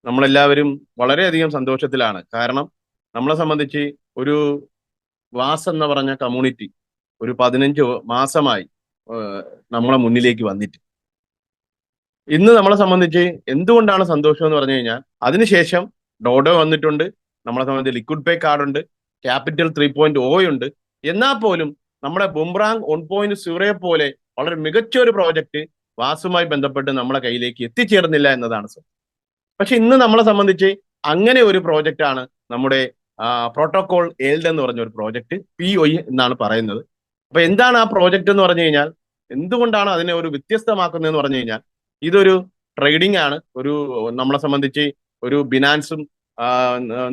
നമ്മളെല്ലാവരും വളരെയധികം സന്തോഷത്തിലാണ്. കാരണം നമ്മളെ സംബന്ധിച്ച് ഒരു വാസ് എന്ന് പറഞ്ഞ കമ്മ്യൂണിറ്റി ഒരു 15 മാസമായി നമ്മളെ മുന്നിലേക്ക് വന്നിട്ട്. ഇന്ന് നമ്മളെ സംബന്ധിച്ച് എന്തുകൊണ്ടാണ് സന്തോഷം എന്ന് പറഞ്ഞു കഴിഞ്ഞാൽ അതിനുശേഷം ഡോഡോ വന്നിട്ടുണ്ട്. നമ്മളെ സംബന്ധിച്ച് ലിക്വിഡ് പേ കാർഡ് ഉണ്ട്, ക്യാപിറ്റൽ 3.0 ഉണ്ട്. എന്നാൽ പോലും നമ്മുടെ ബുംറാങ് 1.0 പോലെ വളരെ മികച്ച ഒരു പ്രോജക്റ്റ് വാസുമായി ബന്ധപ്പെട്ട് നമ്മളെ കയ്യിലേക്ക് എത്തിച്ചേർന്നില്ല എന്നതാണ് സത്യം. പക്ഷെ ഇന്ന് നമ്മളെ സംബന്ധിച്ച് അങ്ങനെ ഒരു പ്രോജക്റ്റ് ആണ് നമ്മുടെ പ്രോട്ടോകോൾ ഏൽഡ് എന്ന് പറഞ്ഞ ഒരു പ്രോജക്റ്റ്, POE എന്നാണ് പറയുന്നത്. അപ്പൊ എന്താണ് ആ പ്രോജക്റ്റ് എന്ന് പറഞ്ഞു കഴിഞ്ഞാൽ, എന്തുകൊണ്ടാണ് അതിനെ ഒരു വ്യത്യസ്തമാക്കുന്നതെന്ന് പറഞ്ഞു കഴിഞ്ഞാൽ, ഇതൊരു ട്രേഡിംഗ് ആണ്. നമ്മളെ സംബന്ധിച്ച് ഒരു ബിനാൻസും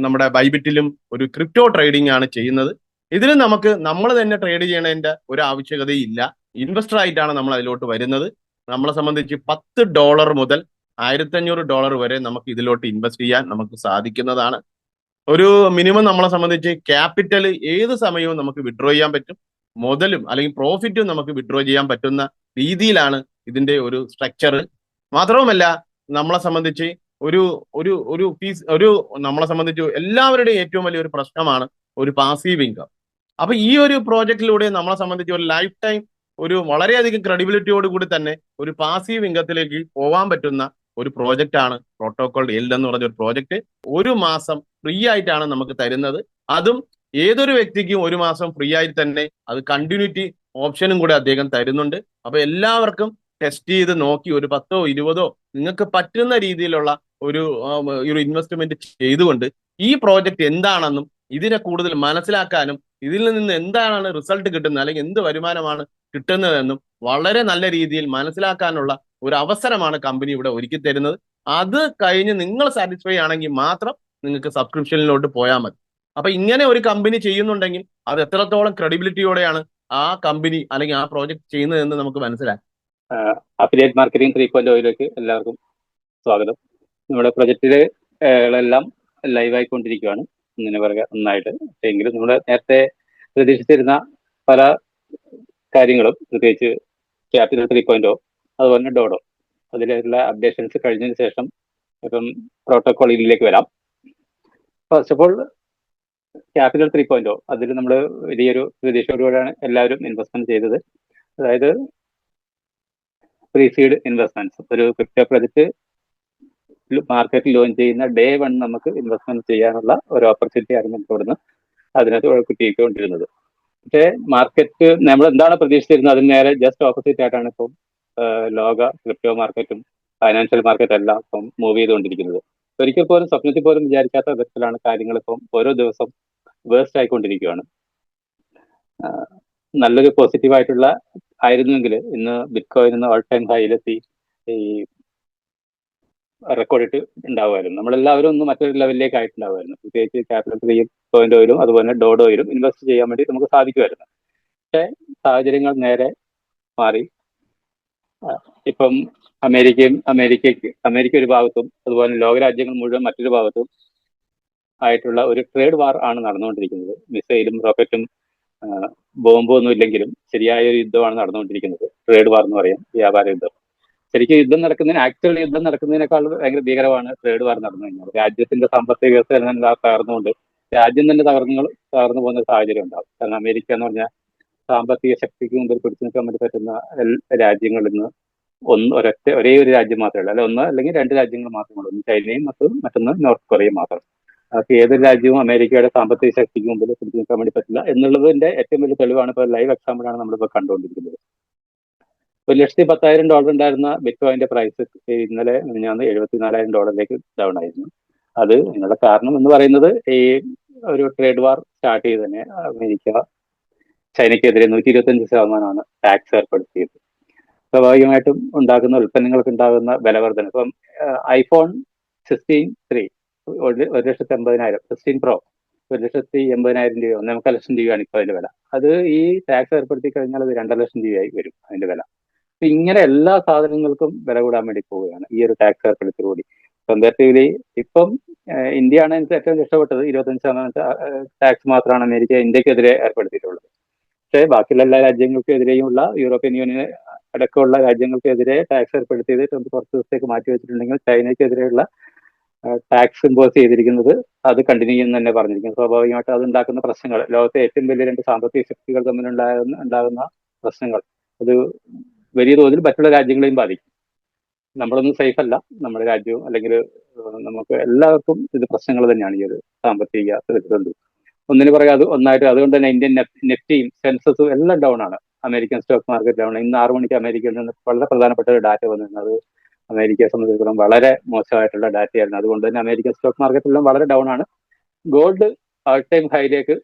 നമ്മുടെ ബൈബിറ്റിലും ഒരു ക്രിപ്റ്റോ ട്രേഡിംഗ് ആണ് ചെയ്യുന്നത്. ഇതിൽ നമുക്ക് നമ്മൾ തന്നെ ട്രേഡ് ചെയ്യണതിന്റെ ഒരു ആവശ്യകതയില്ല. ഇൻവെസ്റ്റർ ആയിട്ടാണ് നമ്മൾ അതിലോട്ട് വരുന്നത്. നമ്മളെ സംബന്ധിച്ച് $10 മുതൽ $1500 വരെ നമുക്ക് ഇതിലോട്ട് ഇൻവെസ്റ്റ് ചെയ്യാൻ നമുക്ക് സാധിക്കുന്നതാണ്. ഒരു മിനിമം നമ്മളെ സംബന്ധിച്ച് ക്യാപിറ്റൽ ഏത് സമയവും നമുക്ക് വിഡ്രോ ചെയ്യാൻ പറ്റും. മുതലും അല്ലെങ്കിൽ പ്രോഫിറ്റും നമുക്ക് വിഡ്രോ ചെയ്യാൻ പറ്റുന്ന രീതിയിലാണ് ഇതിന്റെ ഒരു സ്ട്രക്ചർ. മാത്രവുമല്ല, നമ്മളെ സംബന്ധിച്ച് ഒരു ഒരു ഒരു ഫീസ് ഒരു നമ്മളെ സംബന്ധിച്ച് എല്ലാവരുടെയും ഏറ്റവും വലിയ ഒരു പ്രശ്നമാണ് ഒരു പാസീവ് ഇൻകം. അപ്പൊ ഈ ഒരു പ്രോജക്റ്റിലൂടെ നമ്മളെ സംബന്ധിച്ച് ഒരു ലൈഫ് ടൈം ഒരു വളരെയധികം ക്രെഡിബിലിറ്റിയോട് കൂടി തന്നെ ഒരു പാസീവ് ഇൻകത്തിലേക്ക് പോകാൻ പറ്റുന്ന ഒരു പ്രോജക്റ്റ് ആണ് പ്രോട്ടോകോൾ എൽഡ് എന്ന് പറഞ്ഞ ഒരു പ്രോജക്റ്റ്. ഒരു മാസം ഫ്രീ ആയിട്ടാണ് നമുക്ക് തരുന്നത്. അതും ഏതൊരു വ്യക്തിക്കും ഒരു മാസം ഫ്രീ ആയി തന്നെ അത് കണ്ടിന്യൂറ്റി ഓപ്ഷനും കൂടെ അദ്ദേഹം തരുന്നുണ്ട്. അപ്പൊ എല്ലാവർക്കും ടെസ്റ്റ് ചെയ്ത് നോക്കി ഒരു 10ഓ 20ഓ നിങ്ങൾക്ക് പറ്റുന്ന രീതിയിലുള്ള ഒരു ഒരു ഇൻവെസ്റ്റ്മെന്റ് ചെയ്തുകൊണ്ട് ഈ പ്രോജക്റ്റ് എന്താണെന്നും ഇതിനെ കൂടുതൽ മനസ്സിലാക്കാനും ഇതിൽ നിന്ന് എന്താണ് റിസൾട്ട് കിട്ടുന്നത് അല്ലെങ്കിൽ എന്ത് വരുമാനമാണ് കിട്ടുന്നതെന്നും വളരെ നല്ല രീതിയിൽ മനസ്സിലാക്കാനുള്ള ഒരു അവസരമാണ് കമ്പനി ഇവിടെ ഒരുക്കി തരുന്നത്. അത് കഴിഞ്ഞ് നിങ്ങൾ സാറ്റിസ്ഫൈ ആണെങ്കിൽ മാത്രം നിങ്ങൾക്ക് സബ്സ്ക്രിപ്ഷനിലോട്ട് പോയാൽ മതി. അപ്പൊ ഇങ്ങനെ ഒരു കമ്പനി ചെയ്യുന്നുണ്ടെങ്കിൽ അത് എത്രത്തോളം ക്രെഡിബിലിറ്റിയോടെയാണ് ആ കമ്പനി അല്ലെങ്കിൽ ആ പ്രോജക്ട് ചെയ്യുന്നതെന്ന് നമുക്ക് മനസ്സിലാക്കാം. അഫിലിയേറ്റ് മാർക്കറ്റിംഗ് 3.0 എല്ലാവർക്കും സ്വാഗതം. നമ്മുടെ പ്രൊജക്റ്റുകളെല്ലാം ലൈവ് ആയിക്കൊണ്ടിരിക്കുകയാണ്. ഇങ്ങനെ പറയുക നന്നായിട്ട്. എങ്കിലും നമ്മൾ നേരത്തെ പ്രതീക്ഷിച്ചിരുന്ന പല കാര്യങ്ങളും, പ്രത്യേകിച്ച് ക്യാപിറ്റൽ 3.0 അതുപോലെ തന്നെ ഡോഡോ, അതിലുള്ള അപ്ഡേഷൻസ് കഴിഞ്ഞതിന് ശേഷം ഇപ്പം പ്രോട്ടോകോളിലേക്ക് വരാം. ഫസ്റ്റ് ഓഫ് ഓൾ ക്യാപിറ്റൽ 3.0 അതിൽ നമ്മൾ വലിയൊരു പ്രതീക്ഷയോടുകൂടിയാണ് എല്ലാവരും ഇൻവെസ്റ്റ്മെന്റ് ചെയ്തത്. അതായത് പ്രീസീഡ് ഇൻവെസ്റ്റ്മെന്റ്സ്. ഒരു ക്രിപ്റ്റോ പ്രൊജക്ട് മാർക്കറ്റിൽ ലോഞ്ച് ചെയ്യുന്ന ഡേ 1 നമുക്ക് ഇൻവെസ്റ്റ്മെന്റ് ചെയ്യാനുള്ള ഒരു ഓപ്പർച്യൂണിറ്റി ആയിരുന്നു ഇവിടുന്ന് അതിനകത്ത് കിട്ടിക്കൊണ്ടിരുന്നത്. പക്ഷേ മാർക്കറ്റ് നമ്മൾ എന്താണ് പ്രതീക്ഷിച്ചിരുന്നത് അതിന് നേരെ ജസ്റ്റ് ഓപ്പോസിറ്റ് ആയിട്ടാണ് ഇപ്പം ലോക ക്രിപ്റ്റോ മാർക്കറ്റും ഫൈനാൻഷ്യൽ മാർക്കറ്റും എല്ലാം ഇപ്പം മൂവ് ചെയ്തുകൊണ്ടിരിക്കുന്നത്. ഒരിക്കൽ പോലും സ്വപ്നത്തിൽ പോലും വിചാരിക്കാത്ത വിധത്തിലാണ് കാര്യങ്ങൾ ഇപ്പം ഓരോ ദിവസം വേഴ്സ്റ്റ് ആയിക്കൊണ്ടിരിക്കുകയാണ്. നല്ലൊരു പോസിറ്റീവായിട്ടുള്ള ആയിരുന്നെങ്കിൽ ഇന്ന് ബിറ്റ്കോയിൻ ഇന്ന് ഓൾ ടൈം ഹൈയിലെത്തി ഈ റെക്കോർഡിട്ട് ഉണ്ടാവുമായിരുന്നു. നമ്മളെല്ലാവരും ഒന്ന് മറ്റൊരു ലെവലിലേക്ക് ആയിട്ടുണ്ടാവുമായിരുന്നു. പ്രത്യേകിച്ച് ക്യാപിറ്റൽ 3.0 അതുപോലെ ഡോഡോയിലും ഇൻവെസ്റ്റ് ചെയ്യാൻ വേണ്ടി നമുക്ക് സാധിക്കുമായിരുന്നു. പക്ഷേ സാഹചര്യങ്ങൾ നേരെ മാറി. ഇപ്പം അമേരിക്ക ഒരു ഭാഗത്തും അതുപോലെ ലോകരാജ്യങ്ങൾ മുഴുവൻ മറ്റൊരു ഭാഗത്തും ആയിട്ടുള്ള ഒരു ട്രേഡ് വാർ ആണ് നടന്നുകൊണ്ടിരിക്കുന്നത്. മിസൈലും റോക്കറ്റും ബോംബും ഒന്നും ഇല്ലെങ്കിലും ശരിയായ ഒരു യുദ്ധമാണ് നടന്നുകൊണ്ടിരിക്കുന്നത്. ട്രേഡ് വാർ എന്ന് പറയാം, വ്യാപാര യുദ്ധം. ശരിക്കും ആക്ച്വൽ യുദ്ധം നടക്കുന്നതിനേക്കാൾ ഭയങ്കര ഭീകരമാണ് ട്രേഡ് വാർ നടന്നു കഴിഞ്ഞാൽ. രാജ്യത്തിന്റെ സാമ്പത്തിക വ്യവസ്ഥ തകർന്നുകൊണ്ട് രാജ്യം തന്നെ തകർന്നു പോകുന്ന സാഹചര്യം ഉണ്ടാവും. കാരണം അമേരിക്ക എന്ന് പറഞ്ഞാൽ സാമ്പത്തിക ശക്തിക്ക് മുമ്പിൽ പിടിച്ചു നിൽക്കാൻ വേണ്ടി പറ്റുന്ന രാജ്യങ്ങളിൽ നിന്ന് ഒരേ ഒരു രാജ്യം മാത്രമേ ഉള്ളൂ. ഒന്ന് അല്ലെങ്കിൽ 2 രാജ്യങ്ങൾ മാത്രമേ ഉള്ളൂ. ഒന്ന് ചൈനയും മറ്റൊന്ന് നോർത്ത് കൊറിയയും മാത്രം. അതൊക്കെ ഏതൊരു രാജ്യവും അമേരിക്കയുടെ സാമ്പത്തിക ശക്തിക്ക് മുമ്പിൽ പിടിച്ചു നിൽക്കാൻ വേണ്ടി പറ്റില്ല എന്നുള്ളതിന്റെ ഏറ്റവും വലിയ തെളിവാണ്. ഇപ്പോൾ ലൈവ് എക്സാമ്പിളാണ് നമ്മളിപ്പോൾ കണ്ടുകൊണ്ടിരിക്കുന്നത്. $1,10,000 ഉണ്ടായിരുന്ന ബിറ്റ്കോയിന്റെ പ്രൈസ് ഇന്നലെ $74,000 ഡൗൺ ആയിരുന്നു. അത് അതിനുള്ള കാരണം എന്ന് പറയുന്നത് ഈ ഒരു ട്രേഡ് വാർ സ്റ്റാർട്ട് ചെയ്ത് തന്നെ അമേരിക്ക ചൈനയ്ക്കെതിരെ 125% ടാക്സ് ഏർപ്പെടുത്തിയത്. സ്വാഭാവികമായിട്ടും ഉണ്ടാകുന്ന ഉൽപ്പന്നങ്ങൾക്ക് ഉണ്ടാകുന്ന വിലവർധന. ഇപ്പം ഐഫോൺ 16 1,80,000, 16 പ്രോ 1,80,000 രൂപ, 1,50,000 രൂപയാണ് ഇപ്പോൾ അതിന്റെ വില. അത് ഈ ടാക്സ് ഏർപ്പെടുത്തി കഴിഞ്ഞാൽ അത് 2,00,000 രൂപയായി വരും അതിന്റെ വില. അപ്പൊ ഇങ്ങനെ എല്ലാ സാധനങ്ങൾക്കും വില കൂടാൻ വേണ്ടി പോവുകയാണ് ഈ ഒരു ടാക്സ് ഏർപ്പെടുത്തിയോടുകൂടി. കമ്പാരിറ്റീവ്ലി ഇപ്പം ഇന്ത്യയാണ് എനിക്ക് ഏറ്റവും ഇഷ്ടപ്പെട്ടത്. 25% ടാക്സ് മാത്രമാണ് അമേരിക്ക ഇന്ത്യക്കെതിരെ ഏർപ്പെടുത്തിയിട്ടുള്ളത്. പക്ഷേ ബാക്കിയുള്ള എല്ലാ രാജ്യങ്ങൾക്കെതിരെയുമുള്ള യൂറോപ്യൻ യൂണിയൻ അടക്കമുള്ള രാജ്യങ്ങൾക്കെതിരെ ടാക്സ് ഏർപ്പെടുത്തിയത് കുറച്ച് ദിവസത്തേക്ക് മാറ്റി വെച്ചിട്ടുണ്ടെങ്കിൽ ചൈനയ്ക്കെതിരെയുള്ള ടാക്സ് ഇമ്പോസ് ചെയ്തിരിക്കുന്നത് അത് കണ്ടിന്യൂ ചെയ്യുന്ന തന്നെ പറഞ്ഞിരിക്കുന്നത്. സ്വാഭാവികമായിട്ട് അത് ഉണ്ടാക്കുന്ന പ്രശ്നങ്ങൾ, ലോകത്തെ ഏറ്റവും വലിയ രണ്ട് സാമ്പത്തിക ശക്തികൾ തമ്മിൽ ഉണ്ടാകുന്ന പ്രശ്നങ്ങൾ, അത് വലിയ തോതിൽ മറ്റുള്ള രാജ്യങ്ങളെയും ബാധിക്കും. നമ്മളൊന്നും സേഫ് അല്ല, നമ്മുടെ രാജ്യവും, അല്ലെങ്കിൽ നമുക്ക് എല്ലാവർക്കും ഇത് പ്രശ്നങ്ങൾ തന്നെയാണ് ഈ ഒരു സാമ്പത്തിക പ്രതിസന്ധി. ഒന്നിന് പുറകെ അത് ഒന്നായിട്ട്. അതുകൊണ്ട് തന്നെ ഇന്ത്യൻ നെഫ്റ്റിയും സെൻസസും എല്ലാം ഡൗൺ ആണ്. American stock market down. ഇന്ന് 6 മണിക്ക് അമേരിക്കയിൽ നിന്ന് വളരെ പ്രധാനപ്പെട്ട ഒരു ഡാറ്റ വന്നിരുന്നത് അമേരിക്കയെ സംബന്ധിച്ചിടത്തോളം വളരെ മോശമായിട്ടുള്ള ഡാറ്റയായിരുന്നു. അതുകൊണ്ട് തന്നെ അമേരിക്കൻ സ്റ്റോക്ക് മാർക്കറ്റെല്ലാം വളരെ ഡൗൺ ആണ്. ഗോൾഡ് ഓൾ ടൈം ഹൈയിലേക്ക്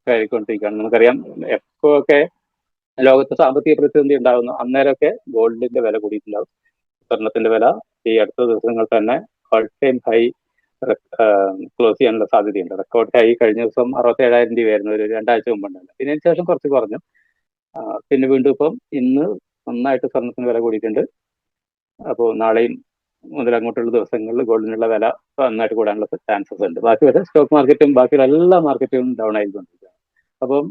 കയറിക്കൊണ്ടിരിക്കുകയാണ്. നമുക്കറിയാം, എപ്പോഴൊക്കെ ലോകത്ത് സാമ്പത്തിക പ്രതിസന്ധി ഉണ്ടാകുന്നു അന്നേരമൊക്കെ ഗോൾഡിന്റെ വില കൂടിയിട്ടുണ്ടാവും. സ്വർണത്തിന്റെ വില ഈ അടുത്ത ദിവസങ്ങൾ തന്നെ ഓൾ ടൈം ഹൈ ക്ലോസ് ചെയ്യാനുള്ള സാധ്യതയുണ്ട്. റെക്കോർഡ് ഹൈ കഴിഞ്ഞ ദിവസം 67,000 രൂപയായിരുന്നു, ഒരു 2 ആഴ്ച മുമ്പുണ്ടായിരുന്നു. പിന്നെ അതിന് ശേഷം കുറച്ച് കുറഞ്ഞു. പിന്നെ വീണ്ടും ഇപ്പം ഇന്ന് നന്നായിട്ട് സ്വർണത്തിന് വില കൂടിയിട്ടുണ്ട്. അപ്പോൾ നാളെയും മുതൽ അങ്ങോട്ടുള്ള ദിവസങ്ങളിൽ ഗോൾഡിനുള്ള വില നന്നായിട്ട് കൂടാനുള്ള ചാൻസസ് ഉണ്ട്. ബാക്കി വരെ സ്റ്റോക്ക് മാർക്കറ്റും ബാക്കിയുള്ള എല്ലാ മാർക്കറ്റും ഡൗൺ ആയിക്കൊണ്ടിരിക്കുകയാണ്. അപ്പം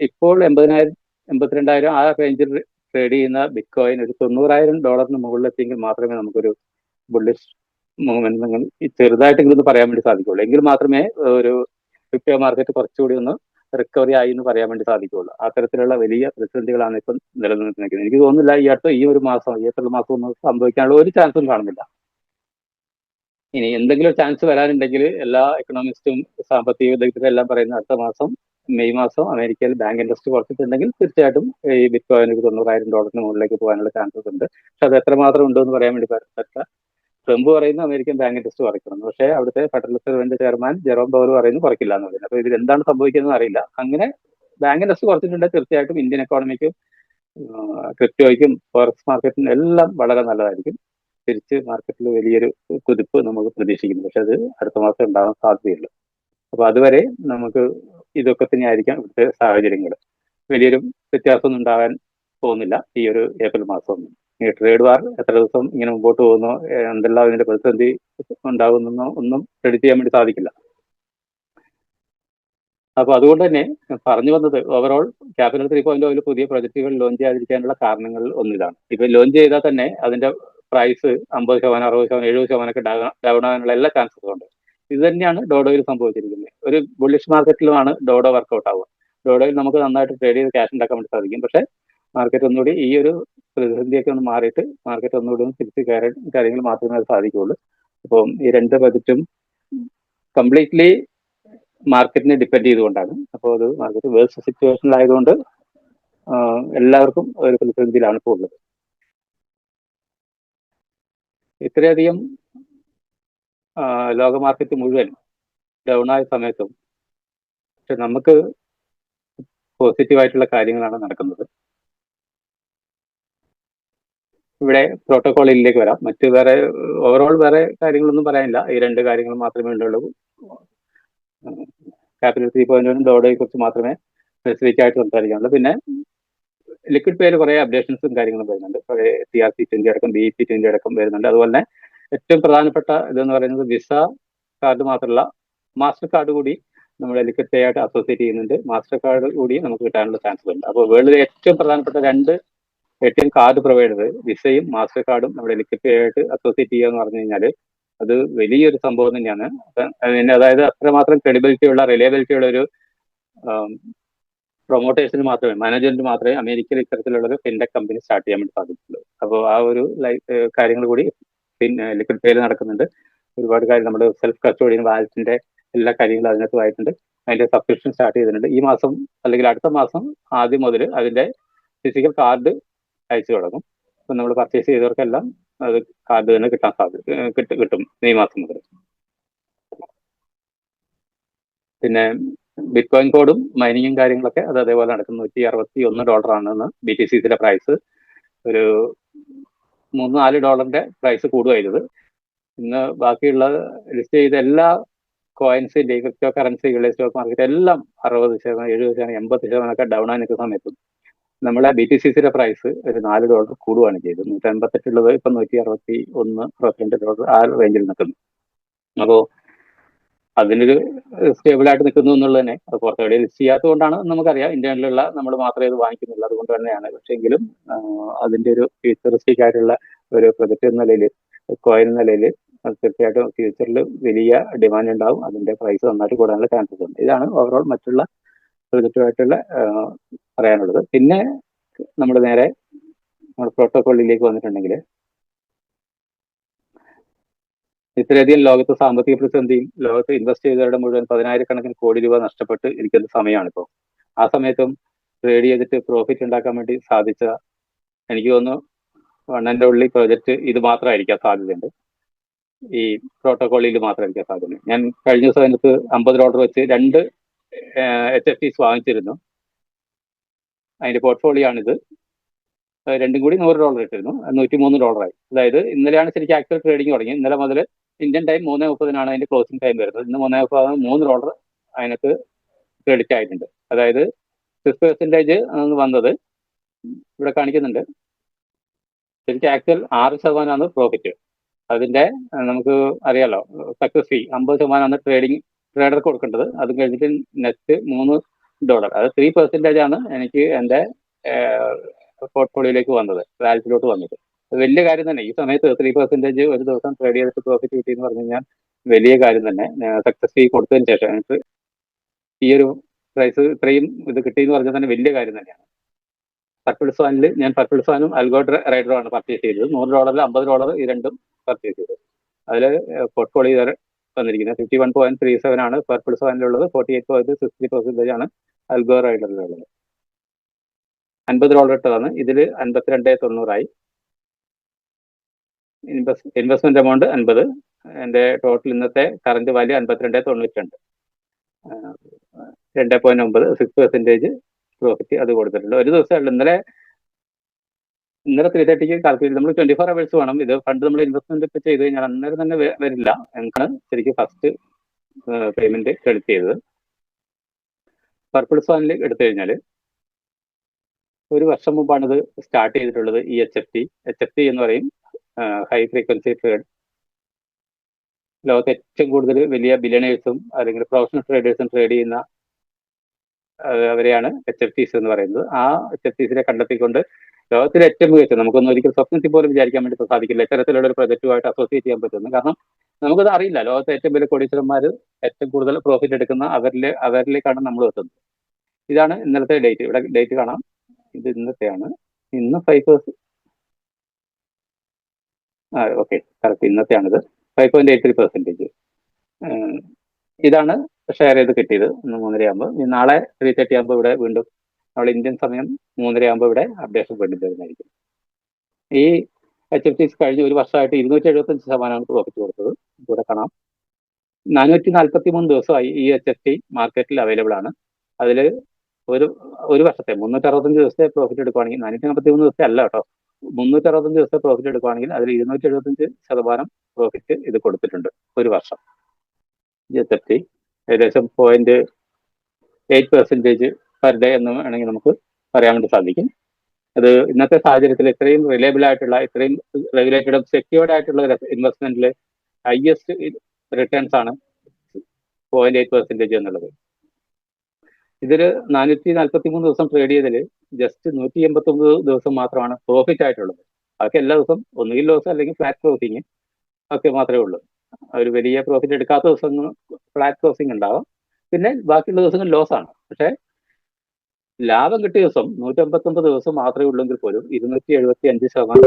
ഇപ്പോൾ 82,000 ആ റേഞ്ചിൽ ട്രേഡ് ചെയ്യുന്ന ബിറ്റ് കോയിൻ ഒരു $90,000 മുകളിലെത്തിയെങ്കിൽ മാത്രമേ നമുക്കൊരു ബുള്ളിഷ് മൂവ്മെന്റ് നിങ്ങൾ ചെറുതായിട്ടെങ്കിലും പറയാൻ വേണ്ടി സാധിക്കുള്ളൂ. എങ്കിൽ മാത്രമേ ഒരു ക്രിപ്റ്റോ മാർക്കറ്റ് കുറച്ചുകൂടി ഒന്ന് റിക്കവറി ആയി എന്ന് പറയാൻ വേണ്ടി സാധിക്കുള്ളൂ. അത്തരത്തിലുള്ള വലിയ പ്രതിസന്ധികളാണ് ഇപ്പം നിലനിൽക്കുന്നത്. എനിക്ക് തോന്നുന്നില്ല ഈ ഒരു മാസം, ഏപ്രിൽ മാസം ഒന്നും സംഭവിക്കാനുള്ള ഒരു ചാൻസും കാണുന്നില്ല. ഇനി എന്തെങ്കിലും ചാൻസ് വരാനുണ്ടെങ്കിൽ എല്ലാ എക്കണോമിസ്റ്റും സാമ്പത്തിക വിദഗ്ധരും എല്ലാം പറയുന്ന അടുത്ത മാസം മെയ് മാസം അമേരിക്കയിൽ ബാങ്ക് ഇൻട്രസ്റ്റ് കുറച്ചിട്ടുണ്ടെങ്കിൽ തീർച്ചയായിട്ടും ഈ ബിറ്റ് കോയിന് $90,000 മുകളിലേക്ക് പോകാനുള്ള ചാൻസസ് ഉണ്ട്. പക്ഷെ അത് എത്രമാത്രം ഉണ്ടോ എന്ന് പറയാൻ വേണ്ടി പറ്റില്ല. ട്രംപ് പറയുന്ന അമേരിക്കൻ ബാങ്ക് ഇൻട്രസ്റ്റ് കുറയ്ക്കണം, പക്ഷേ അവിടുത്തെ ഫെഡറൽ റിസർവിന്റെ ചെയർമാൻ ജെറോം പവൽ പറയുന്നു കുറയ്ക്കില്ല എന്ന് പറയുന്നത്. അപ്പോൾ ഇതിൽ എന്താണ് സംഭവിക്കുന്നത് അറിയില്ല. അങ്ങനെ ബാങ്ക് ഇൻട്രസ്റ്റ് കുറച്ചിട്ടുണ്ടെങ്കിൽ തീർച്ചയായിട്ടും ഇന്ത്യൻ എക്കോണമിക്കും ക്രിപ്റ്റോയ്ക്കും ഫോറക്സ് മാർക്കറ്റിനും എല്ലാം വളരെ നല്ലതായിരിക്കും. തിരിച്ച് മാർക്കറ്റിൽ വലിയൊരു കുതിപ്പ് നമുക്ക് പ്രതീക്ഷിക്കുന്നു. പക്ഷെ അത് അടുത്ത മാസം ഉണ്ടാകാൻ സാധ്യതയുള്ളൂ. അപ്പൊ അതുവരെ നമുക്ക് ഇതൊക്കെ തന്നെയായിരിക്കാം ഇവിടുത്തെ സാഹചര്യങ്ങൾ. വലിയൊരു വ്യത്യാസമൊന്നും ഉണ്ടാകാൻ പോകുന്നില്ല ഈ ഒരു ഏപ്രിൽ മാസം. ഈ ട്രേഡ് വാർ എത്ര ദിവസം ഇങ്ങനെ മുമ്പോട്ട് പോകുന്നോ, എന്തെല്ലാം ഇതിന്റെ പ്രതിസന്ധി ഉണ്ടാകുന്നോ ഒന്നും പ്രെഡിക്റ്റ് ചെയ്യാൻ വേണ്ടി സാധിക്കില്ല. അപ്പൊ അതുകൊണ്ട് തന്നെ പറഞ്ഞു വന്നത്, ഓവറോൾ ക്യാപിറ്റൽ 3.0 പുതിയ പ്രൊജക്ടുകൾ ലോഞ്ച് ചെയ്യാതിരിക്കാനുള്ള കാരണങ്ങൾ ഒന്നിതാണ്. ഇപ്പൊ ലോഞ്ച് ചെയ്താൽ തന്നെ അതിന്റെ പ്രൈസ് 50%, 60%, 70% ഒക്കെ ഡൗൺ ആകാനുള്ള എല്ലാ ചാൻസസും ഉണ്ട്. ഇത് തന്നെയാണ് ഡോഡോയിൽ സംഭവിച്ചിരിക്കുന്നത്. ഒരു ബുള്ളിഷ് മാർക്കറ്റിലുമാണ് ഡോഡോ വർക്കൗട്ട് ആവുക. ഡോഡോയിൽ നമുക്ക് നന്നായിട്ട് ട്രേഡ് ചെയ്ത് ക്യാഷ് ഉണ്ടാക്കാൻ വേണ്ടി സാധിക്കും. പക്ഷെ മാർക്കറ്റ് ഒന്നുകൂടി ഈ ഒരു പ്രതിസന്ധിയൊക്കെ ഒന്ന് മാറിയിട്ട് മാർക്കറ്റ് ഒന്നുകൂടി ഒന്ന് തിരിച്ച് കാര്യങ്ങൾ മാത്രമേ അത് സാധിക്കുകയുള്ളൂ. അപ്പം ഈ രണ്ട് ബജറ്റും കംപ്ലീറ്റ്ലി മാർക്കറ്റിനെ ഡിപ്പെൻഡ് ചെയ്തുകൊണ്ടാണ്. അപ്പോൾ അത് മാർക്കറ്റ് വേഴ്സ് സിറ്റുവേഷനിലായതുകൊണ്ട് എല്ലാവർക്കും ഒരു പ്രതിസന്ധിയിലാണ് ഇപ്പോൾ ഉള്ളത്. ഇത്രയധികം ലോക മാർക്കറ്റ് മുഴുവൻ ഡൗൺ ആയ സമയത്തും പക്ഷെ നമുക്ക് പോസിറ്റീവായിട്ടുള്ള കാര്യങ്ങളാണ് നടക്കുന്നത്. ഇവിടെ പ്രോട്ടോകോളിലേക്ക് വരാം. മറ്റ് വേറെ ഓവറോൾ വേറെ കാര്യങ്ങളൊന്നും പറയാനില്ല. ഈ രണ്ട് കാര്യങ്ങൾ മാത്രമേ ഉള്ളൂ. ക്യാപിറ്റൽ 3.0 ഡോഡോയെ കുറിച്ച് മാത്രമേ സ്പെസിഫിക് ആയിട്ട് സംസാരിക്കാനുള്ളൂ. പിന്നെ ലിക്വിഡ് പേയിൽ കുറെ അപ്ഡേഷൻസും കാര്യങ്ങളും വരുന്നുണ്ട്. കുറെ TRC20 അടക്കം BEP20 അടക്കം വരുന്നുണ്ട്. അതുപോലെ തന്നെ ഏറ്റവും പ്രധാനപ്പെട്ട ഇതെന്ന് പറയുന്നത് വിസ കാർഡ് മാത്രമല്ല, മാസ്റ്റർ കാർഡ് കൂടി നമ്മുടെ ലിക്വിഡ് പേ ആയിട്ട് അസോസിയേറ്റ് ചെയ്യുന്നുണ്ട്. മാസ്റ്റർ കാർഡ് കൂടി നമുക്ക് കിട്ടാനുള്ള ചാൻസസ് ഉണ്ട്. അപ്പോൾ വേൾഡിലെ ഏറ്റവും പ്രധാനപ്പെട്ട 2 ATM കാർഡ് പ്രൊവൈഡർ വിസയും മാസ്റ്റർ കാർഡും നമ്മുടെ ലിക്വിഡ് പേ ആയിട്ട് അസോസിയേറ്റ് ചെയ്യുക എന്ന് പറഞ്ഞു കഴിഞ്ഞാൽ അത് വലിയൊരു സംഭവം തന്നെയാണ്. അതായത് അത്രമാത്രം ക്രെഡിബിലിറ്റി ഉള്ള, റിലയബിലിറ്റി ഉള്ള ഒരു പ്രൊമോട്ടേഴ്സിന് മാത്രമേ, മാനേജ്മെന്റിന് മാത്രമേ അമേരിക്കയിൽ ഇത്തരത്തിലുള്ള ഒരു ഫിൻടെക് കമ്പനി സ്റ്റാർട്ട് ചെയ്യാൻ വേണ്ടി സാധിക്കുള്ളൂ. അപ്പോൾ ആ ഒരു കാര്യങ്ങൾ കൂടി പിന്നെ ലിക്വിഡ് പേയിൽ നടക്കുന്നുണ്ട്. ഒരുപാട് കാര്യം നമ്മുടെ സെൽഫ് കസ്റ്റോഡിയൻ വാലറ്റിന്റെ എല്ലാ കാര്യങ്ങളും അതിനകത്ത് ആയിട്ടുണ്ട്. അതിന്റെ സബ്സ്ക്രിപ്ഷൻ സ്റ്റാർട്ട് ചെയ്തിട്ടുണ്ട്. ഈ മാസം അല്ലെങ്കിൽ അടുത്ത മാസം ആദ്യം മുതൽ അതിന്റെ ഫിസിക്കൽ കാർഡ് അയച്ചു തുടങ്ങും. അപ്പം നമ്മൾ പർച്ചേസ് ചെയ്തവർക്കെല്ലാം അത് കാർഡ് തന്നെ കിട്ടാൻ കിട്ടും ഈ മാസം മുതൽ. പിന്നെ ബിറ്റ് കോയിൻ കോഡും മൈനിങ്ങും കാര്യങ്ങളൊക്കെ അത് അതേപോലെ നടക്കും. $161 BTCയുടെ പ്രൈസ്. ഒരു $3-4 പ്രൈസ് കൂടുമായിരുന്നത്. ഇന്ന് ബാക്കിയുള്ള ലിസ്റ്റ് ചെയ്ത എല്ലാ കോയിൻസിന്റെ ക്രിപ്റ്റോ കറൻസികളുടെ സ്റ്റോക്ക് മാർക്കറ്റ് എല്ലാം 60%, 70%, 80% ഒക്കെ ഡൗൺ ആയി നിൽക്കുന്ന സമയത്തും നമ്മളെ BTCയുടെ പ്രൈസ് ഒരു $4 കൂടുകയാണ് ചെയ്തത്. 158 ഉള്ളത് ഇപ്പൊ $161, $62 ആ റേഞ്ചിൽ നിൽക്കുന്നു. അപ്പോൾ അതിനൊരു സ്റ്റേബിൾ ആയിട്ട് നിൽക്കുന്നു എന്നുള്ളത് തന്നെ അത് പുറത്തെവിടെ ലിസ്റ്റ് ചെയ്യാത്തതുകൊണ്ടാണ് നമുക്കറിയാം. ഇന്ത്യയിലുള്ള നമ്മൾ മാത്രമേ ഇത് വാങ്ങിക്കുന്നുള്ളൂ, അതുകൊണ്ട് തന്നെയാണ്. പക്ഷെ എങ്കിലും അതിന്റെ ഒരു ഫ്യൂച്ചറിസ്റ്റിക് ആയിട്ടുള്ള ഒരു പ്രൊജക്ട് എന്ന നിലയിൽ, കോയിൻ എന്ന നിലയിൽ അത് തീർച്ചയായിട്ടും ഫ്യൂച്ചറിൽ വലിയ ഡിമാൻഡ് ഉണ്ടാവും, അതിന്റെ പ്രൈസ് നന്നായിട്ട് കൂടാനുള്ള ചാൻസസ് ഉണ്ട്. ഇതാണ് ഓവറോൾ മറ്റുള്ള പ്രൊജക്റ്റുമായിട്ടുള്ള പറയാനുള്ളത്. പിന്നെ നമ്മൾ നേരെ നമ്മുടെ പ്രോട്ടോകോളിലേക്ക് വന്നിട്ടുണ്ടെങ്കിൽ, ഇത്രയധികം ലോകത്ത് സാമ്പത്തിക പ്രതിസന്ധിയും ലോകത്ത് ഇൻവെസ്റ്റ് ചെയ്തവരുടെ മുഴുവൻ 10,000-കണക്കിന് കോടി രൂപ നഷ്ടപ്പെട്ട് ഇരിക്കുന്ന സമയമാണിപ്പോൾ. ആ സമയത്തും ട്രേഡ് ചെയ്തിട്ട് പ്രോഫിറ്റ് ഉണ്ടാക്കാൻ വേണ്ടി സാധിച്ച, എനിക്ക് തോന്നുന്നു വൺ ആൻഡ് ഓൺലി പ്രോജക്റ്റ് ഇത് മാത്രമായിരിക്കാൻ സാധ്യതയുണ്ട്. ഈ പ്രോട്ടോകോളിൽ മാത്രമായിരിക്കാൻ സാധ്യത. ഞാൻ കഴിഞ്ഞ ദിവസം അതിനകത്ത് $50 വെച്ച് 2 HFTs വാങ്ങിച്ചിരുന്നു. അതിന്റെ പോർട്ട്ഫോളിയോ ആണിത്. രണ്ടും കൂടി $100 ഇട്ടിരുന്നു, $103 അതായത് ഇന്നലെയാണ് ശരിക്കും ആക്ച്വൽ ട്രേഡിംഗ് തുടങ്ങി. ഇന്നലെ മുതൽ ഇന്ത്യൻ ടൈം 3:30 അതിന്റെ ക്ലോസിംഗ് ടൈം വരുന്നത്. ഇന്ന് 3:30 $3 അതിനകത്ത് ക്രെഡിറ്റ് ആയിട്ടുണ്ട്. അതായത് 6% വന്നത് ഇവിടെ കാണിക്കുന്നുണ്ട്. ശരിക്കും ആക്ച്വൽ 6% പ്രോഫിറ്റ്. അതിന്റെ നമുക്ക് അറിയാലോ സക്സസ് ഫീ 50% ട്രേഡർക്ക് കൊടുക്കേണ്ടത്. അത് കഴിഞ്ഞിട്ട് നെറ്റ് $3, അത് 3% എനിക്ക് എൻ്റെ പോർട്ട്ഫോളിയോയിലേക്ക് വന്നത്, വാലറ്റിലോട്ട് വന്നത്. വലിയ കാര്യം തന്നെ. ഈ സമയത്ത് 3% ഒരു ദിവസം ട്രേഡ് ചെയ്തിട്ട് പ്രോഫിറ്റ് കിട്ടി എന്ന് പറഞ്ഞു കഴിഞ്ഞാൽ വലിയ കാര്യം തന്നെ. സക്സസ് ഫീ കൊടുത്തതിന് ശേഷം എനിക്ക് ഈ ഒരു പ്രൈസ് ഇത്രയും ഇത് കിട്ടിയെന്ന് പറഞ്ഞാൽ തന്നെ വലിയ കാര്യം തന്നെയാണ്. പർപ്പിൾ സ്വാനിൽ ഞാൻ പർപ്പിൾ സ്വാനും അൽഗോ റൈഡറും ആണ് പർച്ചേസ് ചെയ്തത്. $100 $50 ഈ രണ്ടും പർച്ചേസ് ചെയ്തത്. അതിൽ പോർട്ട്ഫോളിയോ വന്നിരിക്കുന്നത് 51.37 ആണ് പർപ്പിൾ സ്വാനിലുള്ളത്, 48.60% ആണ് അൽഗോ റൈഡറിലുള്ളത്. $50 ഇട്ടതാണ്. ഇതിൽ 52.90 ഇൻവെസ്റ്റ്മെന്റ് എമൗണ്ട് 50. എൻ്റെ ടോട്ടൽ ഇന്നത്തെ കറന്റ് വാല്യൂ 52.92, 2.9 6% പ്രോഫിറ്റ് അത് കൊടുത്തിട്ടുണ്ട്. ഒരു ദിവസമേ ഇന്നലെ 3:30 കാൽക്കുലേറ്റ്. നമ്മൾ 24 hours വേണം. ഇത് ഫണ്ട് നമ്മൾ ഇൻവെസ്റ്റ്മെന്റ് ഒക്കെ ചെയ്ത് കഴിഞ്ഞാൽ അന്നേരം തന്നെ വരില്ല. എനിക്കാണ് ശരിക്കും ഫസ്റ്റ് പേയ്മെന്റ് ക്രെഡിറ്റ് ചെയ്തത്. പർപ്പിൾ സ്വാനിൽ എടുത്തു കഴിഞ്ഞാൽ ഒരു വർഷം മുമ്പാണ് ഇത് സ്റ്റാർട്ട് ചെയ്തിട്ടുള്ളത്. ഈ HFT എന്ന് പറയും, ഹൈ ഫ്രീക്വൻസി ട്രേഡ്. ലോകത്ത് ഏറ്റവും കൂടുതൽ വലിയ ബില്യണേഴ്സും അല്ലെങ്കിൽ പ്രൊഫഷണൽ ട്രേഡേഴ്സും ട്രേഡ് ചെയ്യുന്ന അവരെയാണ് HFTs എന്ന് പറയുന്നത്. ആ HFTസിനെ കണ്ടെത്തിക്കൊണ്ട് ലോകത്തിലെ ഏറ്റവും മികച്ച, നമുക്കൊന്നും ഒരിക്കൽ സ്വപ്നത്തിൽ പോലും വിചാരിക്കാൻ വേണ്ടി സാധിക്കില്ല ഇത്തരത്തിലുള്ള ഒരു പ്രൊജക്റ്റുമായിട്ട് അസോസിയേറ്റ് ചെയ്യാൻ പറ്റുന്നു. കാരണം നമുക്കത് അറിയില്ല. ലോകത്തെ ഏറ്റവും വലിയ കോടീശ്വരന്മാർ ഏറ്റവും കൂടുതൽ പ്രോഫിറ്റ് എടുക്കുന്ന അവരിലേക്കാണ് നമ്മൾ എത്തുന്നത്. ഇതാണ് ഇന്നലത്തെ ഡേറ്റ്. ഇവിടെ ഡേറ്റ് കാണാം. ഇത് ഇന്നത്തെയാണ്. ഇന്ന് 5 ഓക്കെ കറക്റ്റ് ഇന്നത്തെയാണിത്. 5.83%. ഇതാണ് ഷെയർ ചെയ്ത് കിട്ടിയത്. ഇന്ന് 3:30 ആകുമ്പോൾ. നാളെ 3:30 ആകുമ്പോൾ ഇവിടെ വീണ്ടും നമ്മൾ ഇന്ത്യൻ സമയം 3:30 ആകുമ്പോൾ ഇവിടെ അപ്ഡേഷൻ വീണ്ടും തരുന്നതായിരിക്കും. ഈ HFTs കഴിഞ്ഞ ഒരു വർഷമായിട്ട് 275% പ്രോഫിറ്റ് കൊടുത്തത് ഇവിടെ കാണാം. 443 ദിവസമായി ഈ HFT മാർക്കറ്റിൽ അവൈലബിൾ ആണ്. അതിൽ ഒരു വർഷത്തെ 365 ദിവസത്തെ പ്രോഫിറ്റ് എടുക്കുകയാണെങ്കിൽ, 443 ദിവസത്തെ അല്ല കേട്ടോ, 365 ദിവസത്തെ പ്രോഫിറ്റ് എടുക്കുകയാണെങ്കിൽ അതിൽ 275% പ്രോഫിറ്റ് ഇത് കൊടുത്തിട്ടുണ്ട് ഒരു വർഷം. HFT ഏകദേശം 0.8% പെർ ഡേ എന്ന് വേണമെങ്കിൽ നമുക്ക് പറയാൻ വേണ്ടി സാധിക്കും. അത് ഇന്നത്തെ സാഹചര്യത്തിൽ ഇത്രയും റിലയബിൾ ആയിട്ടുള്ള, ഇത്രയും റെഗുലേറ്റഡ് സെക്യൂർഡ് ആയിട്ടുള്ള ഇൻവെസ്റ്റ്മെന്റിൽ ഹയസ്റ്റ് റിട്ടേൺസ് ആണ് 0.8% എന്നുള്ളത്. ഇതിൽ 443 ദിവസം ട്രേഡ് ചെയ്തതിൽ ജസ്റ്റ് 189 ദിവസം മാത്രമാണ് പ്രോഫിറ്റ് ആയിട്ടുള്ളത്. ബാക്കി എല്ലാ ദിവസം ഒന്നുകിൽ ലോസ് അല്ലെങ്കിൽ ഫ്ലാറ്റ് ക്ലോസിങ് ഒക്കെ മാത്രമേ ഉള്ളൂ. ഒരു വലിയ പ്രോഫിറ്റ് എടുക്കാത്ത ദിവസങ്ങൾ ഫ്ലാറ്റ് ക്ലോസിങ് ഉണ്ടാവാം, പിന്നെ ബാക്കിയുള്ള ദിവസങ്ങൾ ലോസ് ആണ്. പക്ഷേ ലാഭം കിട്ടിയ ദിവസം 159 ദിവസം മാത്രമേ ഉള്ളെങ്കിൽ പോലും 275%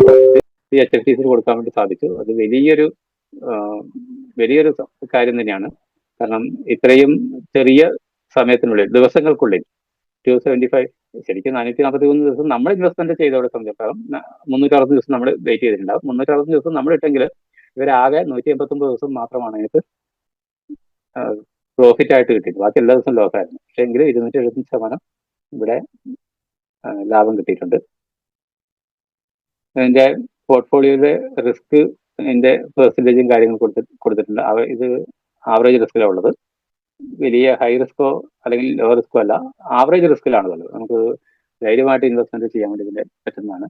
ഈ HFTസിൽ കൊടുക്കാൻ വേണ്ടി സാധിച്ചു. അത് വലിയൊരു കാര്യം തന്നെയാണ്. കാരണം ഇത്രയും ചെറിയ സമയത്തിനുള്ളിൽ, ദിവസങ്ങൾക്കുള്ളിൽ 275, ശരിക്കും 443 ദിവസം നമ്മൾ ഇൻവെസ്റ്റ്മെന്റ് ചെയ്തവിടെ സംബന്ധിച്ചിടത്തോളം 360 ദിവസം നമ്മൾ വെയിറ്റ് ചെയ്തിട്ടുണ്ടാവും. 360 ദിവസം നമ്മൾ ഇട്ടെങ്കിൽ ഇവരാകെ 189 ദിവസം മാത്രമാണ് എനിക്ക് പ്രോഫിറ്റ് ആയിട്ട് കിട്ടിയത്. ബാക്കി എല്ലാ ദിവസവും ലോസ് ആയിരുന്നു. പക്ഷേ എങ്കിൽ 275% ഇവിടെ ലാഭം കിട്ടിയിട്ടുണ്ട്. അതിന്റെ പോർട്ട്ഫോളിയോയിലെ റിസ്ക് അതിന്റെ പെർസെൻറ്റേജും കാര്യങ്ങളും കൊടുത്തിട്ടുണ്ട്. ഇത് ആവറേജ് റിസ്കിലാണ് ഉള്ളത്. വലിയ ഹൈ റിസ്കോ അല്ലെങ്കിൽ ലോ റിസ്കോ അല്ല, ആവറേജ് റിസ്കിലാണുള്ളത്. നമുക്ക് ധൈര്യമായിട്ട് ഇൻവെസ്റ്റ്മെന്റ് ചെയ്യാൻ വേണ്ടി ഇതിന്റെ പറ്റുന്നതാണ്.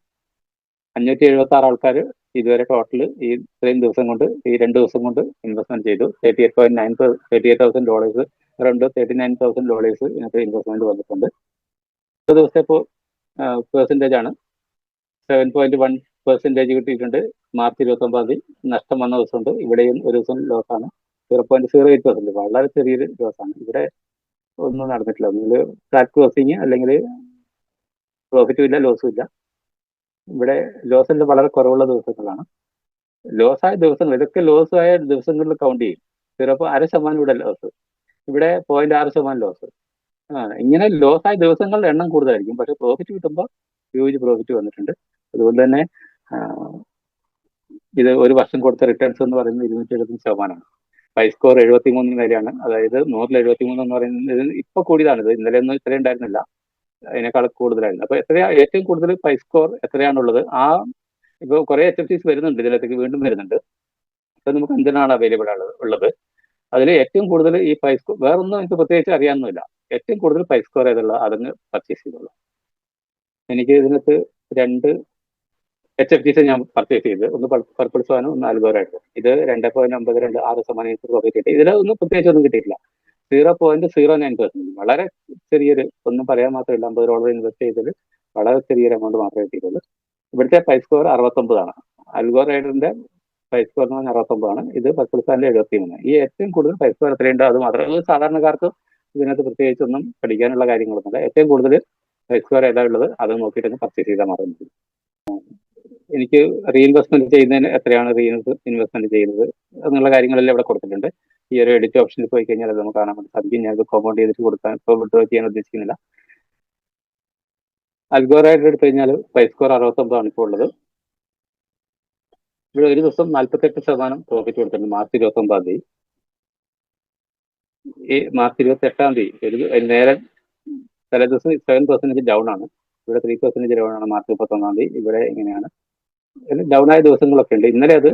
576 ആൾക്കാർ ഇതുവരെ ടോട്ടൽ ഈ ഇത്രയും ദിവസം കൊണ്ട്, ഈ 2 ദിവസം കൊണ്ട് ഇൻവെസ്റ്റ്മെന്റ് ചെയ്തു. $38,000 അറൗണ്ട് $39,000 ഇതിനകത്ത് ഇൻവെസ്റ്റ്മെന്റ് വന്നിട്ടുണ്ട്. ഒരു ദിവസത്തെ ഇപ്പോൾ പെർസെൻറ്റേജ് ആണ് 7.1 പെർസെൻറ്റേജ് കിട്ടിയിട്ടുണ്ട്. മാർച്ച് 29 നഷ്ടം വന്ന ദിവസമുണ്ട്. ഇവിടെയും ഒരു ദിവസം ലോസാണ്. 0.08%, വളരെ ചെറിയൊരു ലോസാണ്. ഇവിടെ ഒന്നും നടന്നിട്ടില്ല. ഒന്നുകിൽ ഫ്ലാറ്റ് ക്ലോസിങ് അല്ലെങ്കിൽ പ്രോഫിറ്റും ഇല്ല, ലോസും ഇല്ല. ഇവിടെ ലോസിന്റെ വളരെ കുറവുള്ള ദിവസങ്ങളാണ്. ലോസായ ദിവസങ്ങൾ, ഇതൊക്കെ ലോസായ ദിവസങ്ങളിൽ കൗണ്ട് ചെയ്യും. 0.5% ഇവിടെ ലോസ്, ഇവിടെ 0.6% ലോസ്. ഇങ്ങനെ ലോസായ ദിവസങ്ങളുടെ എണ്ണം കൂടുതലായിരിക്കും, പക്ഷെ പ്രോഫിറ്റ് കിട്ടുമ്പോൾ ഹ്യൂജ് പ്രോഫിറ്റ് വന്നിട്ടുണ്ട്. അതുകൊണ്ട് തന്നെ ഇത് ഒരു വർഷം കൊടുത്ത റിട്ടേൺസ് എന്ന് പറയുന്നത് 275%. പൈ സ്കോർ 73 വരെയാണ്. അതായത് 173 എന്ന് പറയുന്നത് ഇപ്പൊ കൂടിയതാണ്. ഇത് ഇന്നലെ ഒന്നും ഇത്രയും ഉണ്ടായിരുന്നില്ല, അതിനേക്കാൾ കൂടുതലായിരുന്നു. അപ്പൊ എത്രയാ ഏറ്റവും കൂടുതൽ പൈ സ്കോർ എത്രയാണുള്ളത്? ഇപ്പൊ കുറെ HFTs വരുന്നുണ്ട്, ഇതിലേക്ക് വീണ്ടും വരുന്നുണ്ട്. അപ്പൊ നമുക്ക് 5 അവൈലബിൾ ഉള്ളത്. അതിൽ ഏറ്റവും കൂടുതൽ ഈ പൈ സ്കോർ, വേറൊന്നും എനിക്ക് പ്രത്യേകിച്ച് അറിയാനൊന്നുമില്ല. ഏറ്റവും കൂടുതൽ പൈ സ്കോർ ഏതുള്ള അതങ്ങ് പർച്ചേസ് ചെയ്തോളൂ. എനിക്ക് ഇതിനകത്ത് 2 HFTs ഞാൻ പർച്ചേസ് ചെയ്ത്, ഒന്ന് പർപ്പിൾ സ്വാനും ഒന്ന് അൽഗോറായിട്ടും. ഇത് 2.92 6% പ്രോഫിറ്റ് കിട്ടി. ഇതിലൊന്നും പ്രത്യേകിച്ച് ഒന്നും കിട്ടിയിട്ടില്ല. 0.09%, വളരെ ചെറിയൊരു, ഒന്നും പറയാൻ മാത്രമില്ല. $50 ഇൻവെസ്റ്റ് ചെയ്തത് വളരെ ചെറിയൊരു എമൗണ്ട് മാത്രമേ കിട്ടിയിട്ടുള്ളൂ. ഇവിടുത്തെ പൈ സ്കോർ 69 അൽഗോ റൈഡറിന്റെ പൈ സ്കോർ എന്ന് പറഞ്ഞാൽ 69. ഇത് പർപ്പിൾ സ്വാനിന്റെ 73. ഈ ഏറ്റവും കൂടുതൽ പൈ സ്കോർ എത്രയുണ്ടോ അത് മാത്രമേ, സാധാരണക്കാർക്ക് ഇതിനകത്ത് പ്രത്യേകിച്ചൊന്നും പഠിക്കാനുള്ള കാര്യങ്ങളൊന്നുമില്ല. ഏറ്റവും കൂടുതൽ പൈ സ്കോർ ഏതാ ഉള്ളത് അത് നോക്കിയിട്ട് പർച്ചേസ് ചെയ്താൽ മാത്രം മതി. എനിക്ക് റീഇൻവെസ്റ്റ്മെന്റ് ചെയ്യുന്നതിന് എത്രയാണ് ഇൻവെസ്റ്റ്മെന്റ് ചെയ്യുന്നത് എന്നുള്ള കാര്യങ്ങളെല്ലാം ഇവിടെ കൊടുത്തിട്ടുണ്ട്. ഈ ഒരു എഡിറ്റ് ഓപ്ഷനിൽ പോയി കഴിഞ്ഞാൽ അത് നമുക്ക് കാണാൻ വേണ്ടി സാധിക്കും. ഞാനത് കോമ്പൗണ്ട് ചെയ്തിട്ട് കൊടുക്കാൻ ഇപ്പോൾ വിഡ്രോ ചെയ്യാൻ ഉദ്ദേശിക്കുന്നില്ല. അൽഗോറൈഡ് എടുത്തു കഴിഞ്ഞാൽ പൈ സ്കോർ 69 ഇപ്പോൾ ഉള്ളത്. ഇവിടെ ഒരു ദിവസം 48% പ്രോഫിറ്റ് കൊടുത്തിട്ടുണ്ട്. മാർച്ച് 29. ഈ മാർച്ച് 28 നേരെ തലേ ദിവസം 7% ഡൗൺ ആണ്. ഇവിടെ 3% ഡൗൺ ആണ് മാർച്ച് 31. ഇവിടെ ഇങ്ങനെയാണ്. ഡൗൺ ആയ ദിവസങ്ങളൊക്കെ ഉണ്ട്. ഇന്നലെ അത്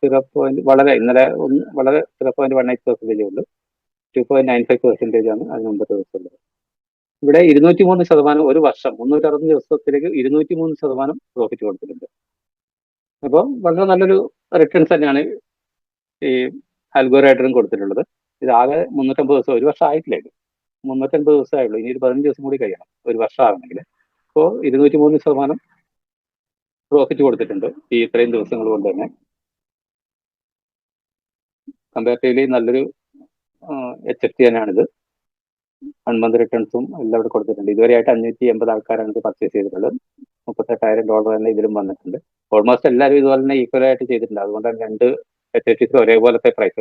0.18% ഉള്ളൂ. 2.95% ആണ് അതിന് മുമ്പത്തെ ദിവസം ഉള്ളത്. ഇവിടെ 203% ഒരു വർഷം 360 ദിവസത്തിലേക്ക് 203% പ്രോഫിറ്റ് കൊടുത്തിട്ടുണ്ട്. അപ്പോൾ വളരെ നല്ലൊരു റിട്ടേൺസ് തന്നെയാണ് ഈ അൽഗോറൈഡറും കൊടുത്തിട്ടുള്ളത്. ഇത് ആകെ 350 ദിവസം, ഒരു വർഷം ആയിട്ടില്ല. ഇത് 350 ദിവസമായുള്ളൂ. ഇനി ഒരു 15 ദിവസം കൂടി കഴിയണം ഒരു വർഷം ആകണമെങ്കിൽ. അപ്പോൾ 203% പ്രോഫിറ്റ് കൊടുത്തിട്ടുണ്ട് ഈ ഇത്രയും ദിവസങ്ങൾ കൊണ്ട് തന്നെ. കമ്പാരിറ്റീവ്ലി നല്ലൊരു HFT തന്നെയാണിത്. 1 മന്ത് റിട്ടേൺസും എല്ലാം ഇവിടെ കൊടുത്തിട്ടുണ്ട്. ഇതുവരെയായിട്ട് 580 ആൾക്കാരാണ് ഇത് പർച്ചേസ് ചെയ്തിട്ടുള്ളത്. $38,000 തന്നെ ഇതിലും വന്നിട്ടുണ്ട്. ഓൾമോസ്റ്റ് എല്ലാവരും ഇതുപോലെ തന്നെ ഈക്വൽ ആയിട്ട് ചെയ്തിട്ടുണ്ട്. അതുകൊണ്ടാണ് 2 HFTs ഒരേപോലത്തെ പ്രൈസ്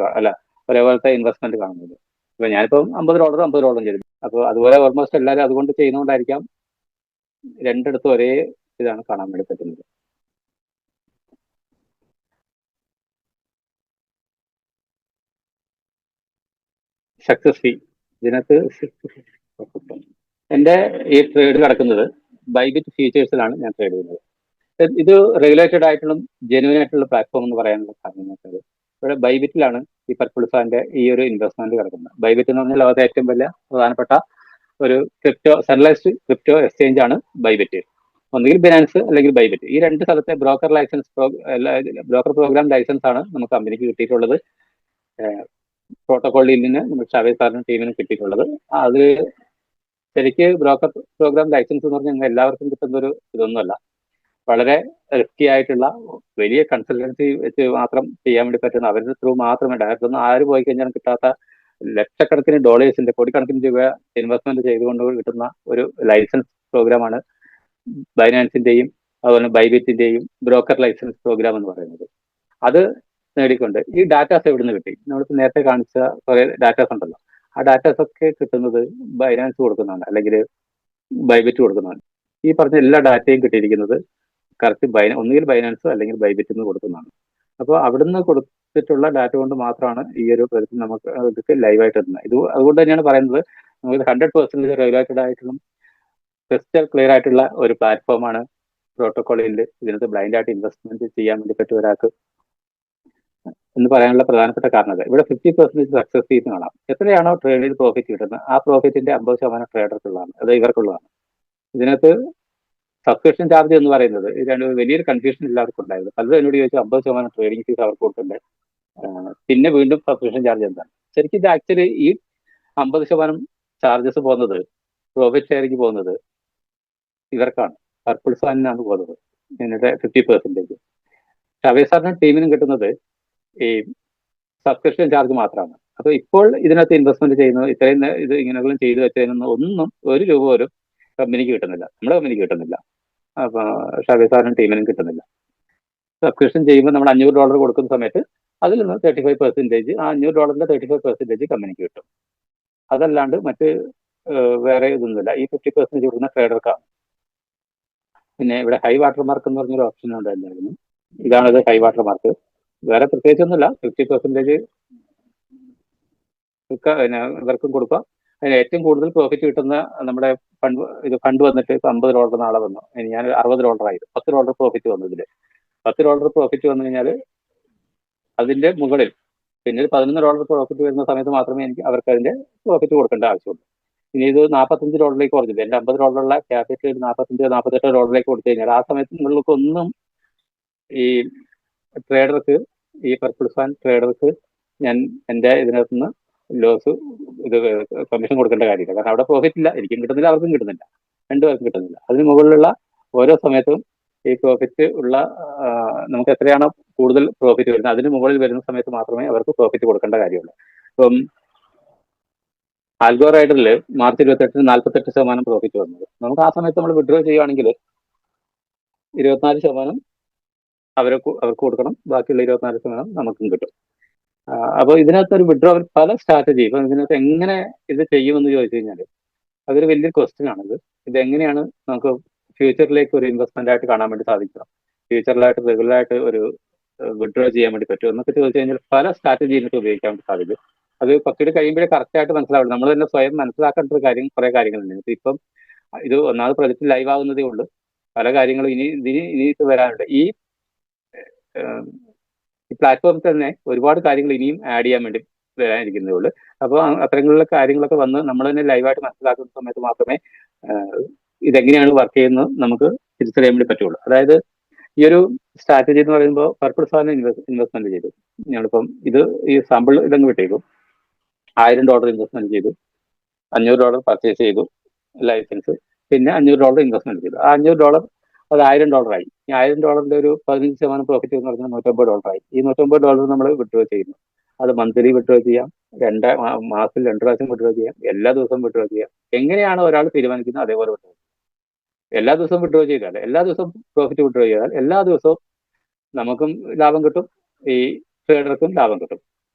ഒരേപോലത്തെ ഇൻവെസ്റ്റ്മെന്റ് കാണുന്നത്. ഇപ്പൊ ഞാനിപ്പം $50 ചെയ്തു. അപ്പോൾ അതുപോലെ ഓൾമോസ്റ്റ് എല്ലാവരും അതുകൊണ്ട് ചെയ്യുന്നതുകൊണ്ടായിരിക്കാം രണ്ടിടത്തും ഒരേ ഇതാണ് കാണാൻ വേണ്ടി പറ്റുന്നത്. സക്സസ് ഫീ ഇതിനകത്ത് എൻ്റെ ഈ ട്രേഡ് കിടക്കുന്നത് ബൈബിറ്റ് ഫ്യൂച്ചേഴ്സിലാണ് ഞാൻ ട്രേഡ് ചെയ്യുന്നത്. ഇത് റെഗുലേറ്റഡ് ആയിട്ടുള്ള ജെന്യൂൻ ആയിട്ടുള്ള പ്ലാറ്റ്ഫോം എന്ന് പറയാനുള്ള കാരണം വെച്ചാൽ ഇവിടെ ബൈബിറ്റിലാണ് ഈ പർപ്പിൾ സ്വാന്റെ ഈ ഒരു ഇൻവെസ്റ്റ്മെന്റ് കിടക്കുന്നത്. ബൈബിറ്റ് എന്ന് പറഞ്ഞാൽ ലോകത്തെ ഏറ്റവും വലിയ പ്രധാനപ്പെട്ട ഒരു സെൻട്രലൈസ്ഡ് ക്രിപ്റ്റോ എക്സ്ചേഞ്ച് ആണ് ബൈബിറ്റ്. ഒന്നുകിൽ ബിനാൻസ് അല്ലെങ്കിൽ ബൈബിറ്റ്. ഈ 2 സ്ഥലത്തെ ബ്രോക്കർ പ്രോഗ്രാം ലൈസൻസ് ആണ് നമുക്ക് കമ്പനിക്ക് കിട്ടിയിട്ടുള്ളത്. പ്രോട്ടോകോളിൽ നിന്ന് നമ്മുടെ ഷാവേസ് സാറിനും ടീമിനും കിട്ടിയിട്ടുള്ളത്. അത് ശരിക്ക് ബ്രോക്കർ പ്രോഗ്രാം ലൈസൻസ് എന്ന് പറഞ്ഞാൽ എല്ലാവർക്കും കിട്ടുന്ന ഒരു ഇതൊന്നുമല്ല. വളരെ റിസ്കി ആയിട്ടുള്ള വലിയ കൺസൾട്ടൻസി വെച്ച് മാത്രം ചെയ്യാൻ വേണ്ടി പറ്റുന്ന, അവരുടെ ത്രൂ മാത്രമേ ഡയറക്റ്റ് ആര് പോയി കഴിഞ്ഞാൽ കിട്ടാത്ത ലക്ഷക്കണക്കിന് ഡോളേഴ്സിന്റെ, കോടിക്കണക്കിന് രൂപ ഇൻവെസ്റ്റ്മെന്റ് ചെയ്തുകൊണ്ട് കിട്ടുന്ന ഒരു ലൈസൻസ് പ്രോഗ്രാമാണ് ബൈനാൻസിന്റെയും അതുപോലെ ബൈബിറ്റിന്റെയും ബ്രോക്കർ ലൈസൻസ് പ്രോഗ്രാം എന്ന് പറയുന്നത്. അത് നേടിക്കൊണ്ട് ഈ ഡാറ്റാസ് എവിടെ നിന്ന് കിട്ടി? നമ്മളിപ്പോൾ നേരത്തെ കാണിച്ച കുറെ ഡാറ്റാസ് ഉണ്ടല്ലോ, ആ ഡാറ്റാസ് ഒക്കെ കിട്ടുന്നത് ബൈനാൻസ് കൊടുക്കുന്നതാണ് അല്ലെങ്കിൽ ബൈബിറ്റ് കൊടുക്കുന്നതാണ്. ഈ പറഞ്ഞ എല്ലാ ഡാറ്റയും കിട്ടിയിരിക്കുന്നത് കറക്റ്റ് ഒന്നുകിൽ ബൈനാൻസോ അല്ലെങ്കിൽ ബൈബിറ്റിൽ നിന്ന് കൊടുക്കുന്നതാണ്. അപ്പോൾ അവിടുന്ന് കൊടുത്തിട്ടുള്ള ഡാറ്റ കൊണ്ട് മാത്രമാണ് ഈ ഒരു കാര്യത്തിൽ നമുക്ക് ഇതൊക്കെ ലൈവായിട്ട് എത്തുന്നത്. അതുകൊണ്ട് തന്നെയാണ് പറയുന്നത് നമുക്ക് 100% റെഗുലേറ്റഡ് ആയിട്ടുള്ള ക്രിസ്റ്റൽ ക്ലിയർ ആയിട്ടുള്ള ഒരു പ്ലാറ്റ്ഫോമാണ് പ്രോട്ടോകോളിൽ. ഇതിനകത്ത് ബ്ലൈൻഡ് ആയിട്ട് ഇൻവെസ്റ്റ്മെന്റ് ചെയ്യാൻ വേണ്ടി പറ്റിയ ഒരാൾക്ക് എന്ന് പറയാനുള്ള പ്രധാനപ്പെട്ട കാരണം ഇവിടെ 50% സക്സസ് ഫീസ് കാണാം. എത്രയാണോ ട്രേഡിൽ പ്രോഫിറ്റ് കിട്ടുന്നത് ആ പ്രോഫിറ്റിന്റെ 50% ട്രേഡർക്കുള്ളതാണ്, അത് ഇവർക്കുള്ളതാണ്. ഇതിനകത്ത് സബ്സ്ക്രിപ്ഷൻ ചാർജ് എന്ന് പറയുന്നത് വലിയൊരു കൺഫ്യൂഷൻ എല്ലാവർക്കും ഉണ്ടായിരുന്നു. പലരും എന്നോട് ചോദിച്ചു 50% ട്രേഡിംഗ് ഫീസ് അവർക്ക് കൊടുക്കണ്ടേ, പിന്നെ വീണ്ടും സബ്സ്ക്രിപ്ഷൻ ചാർജ് എന്താണ്? ശരിക്കും ഇത് ആക്ച്വലി ഈ 50% ചാർജസ് പോകുന്നത്, പ്രോഫിറ്റ് ഷെയറിംഗ് പോകുന്നത് ഇവർക്കാണ്, പർപ്പിൾ സ്വാനിനാണ് പോകുന്നത്. എന്നിട്ട് 50%. ഷാവേസ് സാറിനും ടീമിനും കിട്ടുന്നത് ഈ സബ്സ്ക്രിപ്ഷൻ ചാർജ് മാത്രമാണ്. അപ്പൊ ഇപ്പോൾ ഇതിനകത്ത് ഇൻവെസ്റ്റ്മെന്റ് ചെയ്യുന്നത് ഇത്രയും ഇത് ഇങ്ങനെയുള്ള ചെയ്തു വെച്ചതിനൊന്നും ഒന്നും ഒരു രൂപ പോലും കമ്പനിക്ക് കിട്ടുന്നില്ല, നമ്മുടെ കമ്പനിക്ക് കിട്ടുന്നില്ല. അപ്പൊ ഷാവേസ് സാറിനും ടീമിനും കിട്ടുന്നില്ല. സബ്സ്ക്രിപ്ഷൻ ചെയ്യുമ്പോൾ നമ്മൾ $500 കൊടുക്കുന്ന സമയത്ത് അതിൽ നിന്ന് 35%, ആ $500 35% കമ്പനിക്ക് കിട്ടും. അതല്ലാണ്ട് മറ്റ് വേറെ ഇതൊന്നുമില്ല. ഈ 50% കൊടുക്കുന്ന ട്രേഡർക്കാണ്. പിന്നെ ഇവിടെ ഹൈ വാട്ടർ മാർക്ക് എന്ന് പറഞ്ഞൊരു ഓപ്ഷൻ ഉണ്ടായിരുന്നു. ഇതാണത് ഹൈ വാട്ടർ മാർക്ക്. വേറെ പ്രത്യേകിച്ചൊന്നുമില്ല. 50% ഇവർക്കും കൊടുക്കുക. അതിന് ഏറ്റവും കൂടുതൽ പ്രോഫിറ്റ് കിട്ടുന്ന നമ്മുടെ ഫണ്ട് വന്നിട്ട് ഇപ്പൊ $50 നാളെ വന്നു, ഞാൻ $60 ആയി, $10 പ്രോഫിറ്റ് വന്നു. ഇതില് $10 പ്രോഫിറ്റ് വന്നു കഴിഞ്ഞാൽ അതിന്റെ മുകളിൽ പിന്നെ $11 പ്രോഫിറ്റ് വരുന്ന സമയത്ത് മാത്രമേ എനിക്ക് അവർക്ക് അതിന്റെ പ്രോഫിറ്റ് കൊടുക്കേണ്ട ആവശ്യമുള്ളൂ. ഇനി ഇത് $45 കുറഞ്ഞില്ല, എന്റെ $50 ക്യാപിറ്റൽ $48 കൊടുത്തു കഴിഞ്ഞാൽ ആ സമയത്ത് നിങ്ങൾക്കൊന്നും ഈ ട്രേഡർക്ക്, ഈ പർപ്പിൾ ഫാൻ ട്രേഡർക്ക് ഞാൻ എന്റെ ഇതിനകത്തുനിന്ന് ലോസ് ഇത് കമ്മീഷൻ കൊടുക്കേണ്ട കാര്യമില്ല. കാരണം അവിടെ പ്രോഫിറ്റ് ഇല്ല, എനിക്കും കിട്ടുന്നില്ല, അവർക്കും കിട്ടുന്നില്ല, രണ്ടുപേർക്കും കിട്ടുന്നില്ല. അതിന് മുകളിലുള്ള ഓരോ സമയത്തും ഈ പ്രോഫിറ്റ് ഉള്ള നമുക്ക് എത്രയാണോ കൂടുതൽ പ്രോഫിറ്റ് വരുന്നത് അതിന് മുകളിൽ വരുന്ന സമയത്ത് മാത്രമേ അവർക്ക് പ്രോഫിറ്റ് കൊടുക്കേണ്ട കാര്യമുള്ളൂ. ഇപ്പം ആൽഗോ റൈഡറിൽ മാർച്ച് 28-ന് 48% പ്രോഫിറ്റ് വന്നത്. നമുക്ക് ആ സമയത്ത് നമ്മൾ വിഡ്രോ ചെയ്യുകയാണെങ്കിൽ 24% അവർക്ക് കൊടുക്കണം, ബാക്കിയുള്ള 24% നമുക്കും കിട്ടും. അപ്പോൾ ഇതിനകത്ത് ഒരു വിഡ്രോ പല സ്ട്രാറ്റജി, ഇപ്പം ഇതിനകത്ത് എങ്ങനെ ഇത് ചെയ്യുമെന്ന് ചോദിച്ചു കഴിഞ്ഞാൽ അതൊരു വലിയ ക്വസ്റ്റ്യൻ ആണിത്. ഇത് എങ്ങനെയാണ് നമുക്ക് ഫ്യൂച്ചറിലേക്ക് ഒരു ഇൻവെസ്റ്റ്മെന്റ് ആയിട്ട് കാണാൻ വേണ്ടി സാധിക്കണം, ഫ്യൂച്ചറിലായിട്ട് റെഗുലറായിട്ട് ഒരു വിഡ്രോ ചെയ്യാൻ വേണ്ടി പറ്റും എന്നൊക്കെ ചോദിച്ചു കഴിഞ്ഞാൽ പല സ്ട്രാറ്റജി ഇതിനകത്ത് ഉപയോഗിക്കാൻ വേണ്ടി സാധിക്കും. അത് കുറച്ചുകൂടി കഴിയുമ്പോഴേ കറക്റ്റ് ആയിട്ട് മനസ്സിലാവുള്ളൂ. നമ്മൾ തന്നെ സ്വയം മനസ്സിലാക്കേണ്ട ഒരു കാര്യം, കുറെ കാര്യങ്ങളുണ്ട്. ഇപ്പം ഇത് ഒന്നാമത് പ്രൊജക്ട് ലൈവ് ആവുന്നതേ ഉള്ളൂ, പല കാര്യങ്ങളും ഇനി വരാനുണ്ട്. ഈ പ്ലാറ്റ്ഫോമിൽ തന്നെ ഒരുപാട് കാര്യങ്ങൾ ഇനിയും ആഡ് ചെയ്യാൻ വേണ്ടി വരാനിരിക്കുന്നതേ ഉള്ളൂ. അപ്പോൾ അത്തരത്തിലുള്ള കാര്യങ്ങളൊക്കെ വന്ന് നമ്മൾ തന്നെ ലൈവായിട്ട് മനസ്സിലാക്കുന്ന സമയത്ത് മാത്രമേ ഇതെങ്ങനെയാണ് വർക്ക് ചെയ്യുന്നത് നമുക്ക് തിരിച്ചറിയാൻ വേണ്ടി പറ്റുള്ളൂ. അതായത് ഈ ഒരു സ്ട്രാറ്റജി എന്ന് പറയുമ്പോൾ പർപ്പിൾ ഫാനിന് ഇൻവെസ്റ്റ്മെന്റ് ചെയ്തു. ഞങ്ങളിപ്പം ഈ സാമ്പിൾ ഇതങ്ങ് വിട്ടേക്കും. $1000 ഇൻവെസ്റ്റ്മെന്റ് ചെയ്തു, $500 പർച്ചേസ് ചെയ്തു ലൈസൻസ്, പിന്നെ $500 ഇൻവെസ്റ്റ്മെന്റ് ചെയ്തു. ആ $500 അത് $1000 ആയി. ഈ $1000 ഒരു 15% പ്രോഫിറ്റ് എന്ന് പറഞ്ഞാൽ $150 ആയി. ഈ $150 നമ്മൾ വിഡ്രോ ചെയ്യുന്നു. അത് മന്ത്ലി വിഡ്രോ ചെയ്യാം, മാസത്തിൽ 2 പ്രാവശ്യം വിഡ്രോ ചെയ്യാം, എല്ലാ ദിവസവും വിഡ്രോ ചെയ്യാം. എങ്ങനെയാണ് ഒരാൾ തീരുമാനിക്കുന്നത് അതേപോലെ വിഡ്രോ ചെയ്യാം. എല്ലാ ദിവസവും വിഡ്രോ ചെയ്താൽ, എല്ലാ ദിവസവും പ്രോഫിറ്റ് വിഡ്രോ ചെയ്താൽ എല്ലാ ദിവസവും നമുക്കും ലാഭം കിട്ടും, ഈ ട്രേഡർക്കും ലാഭം കിട്ടും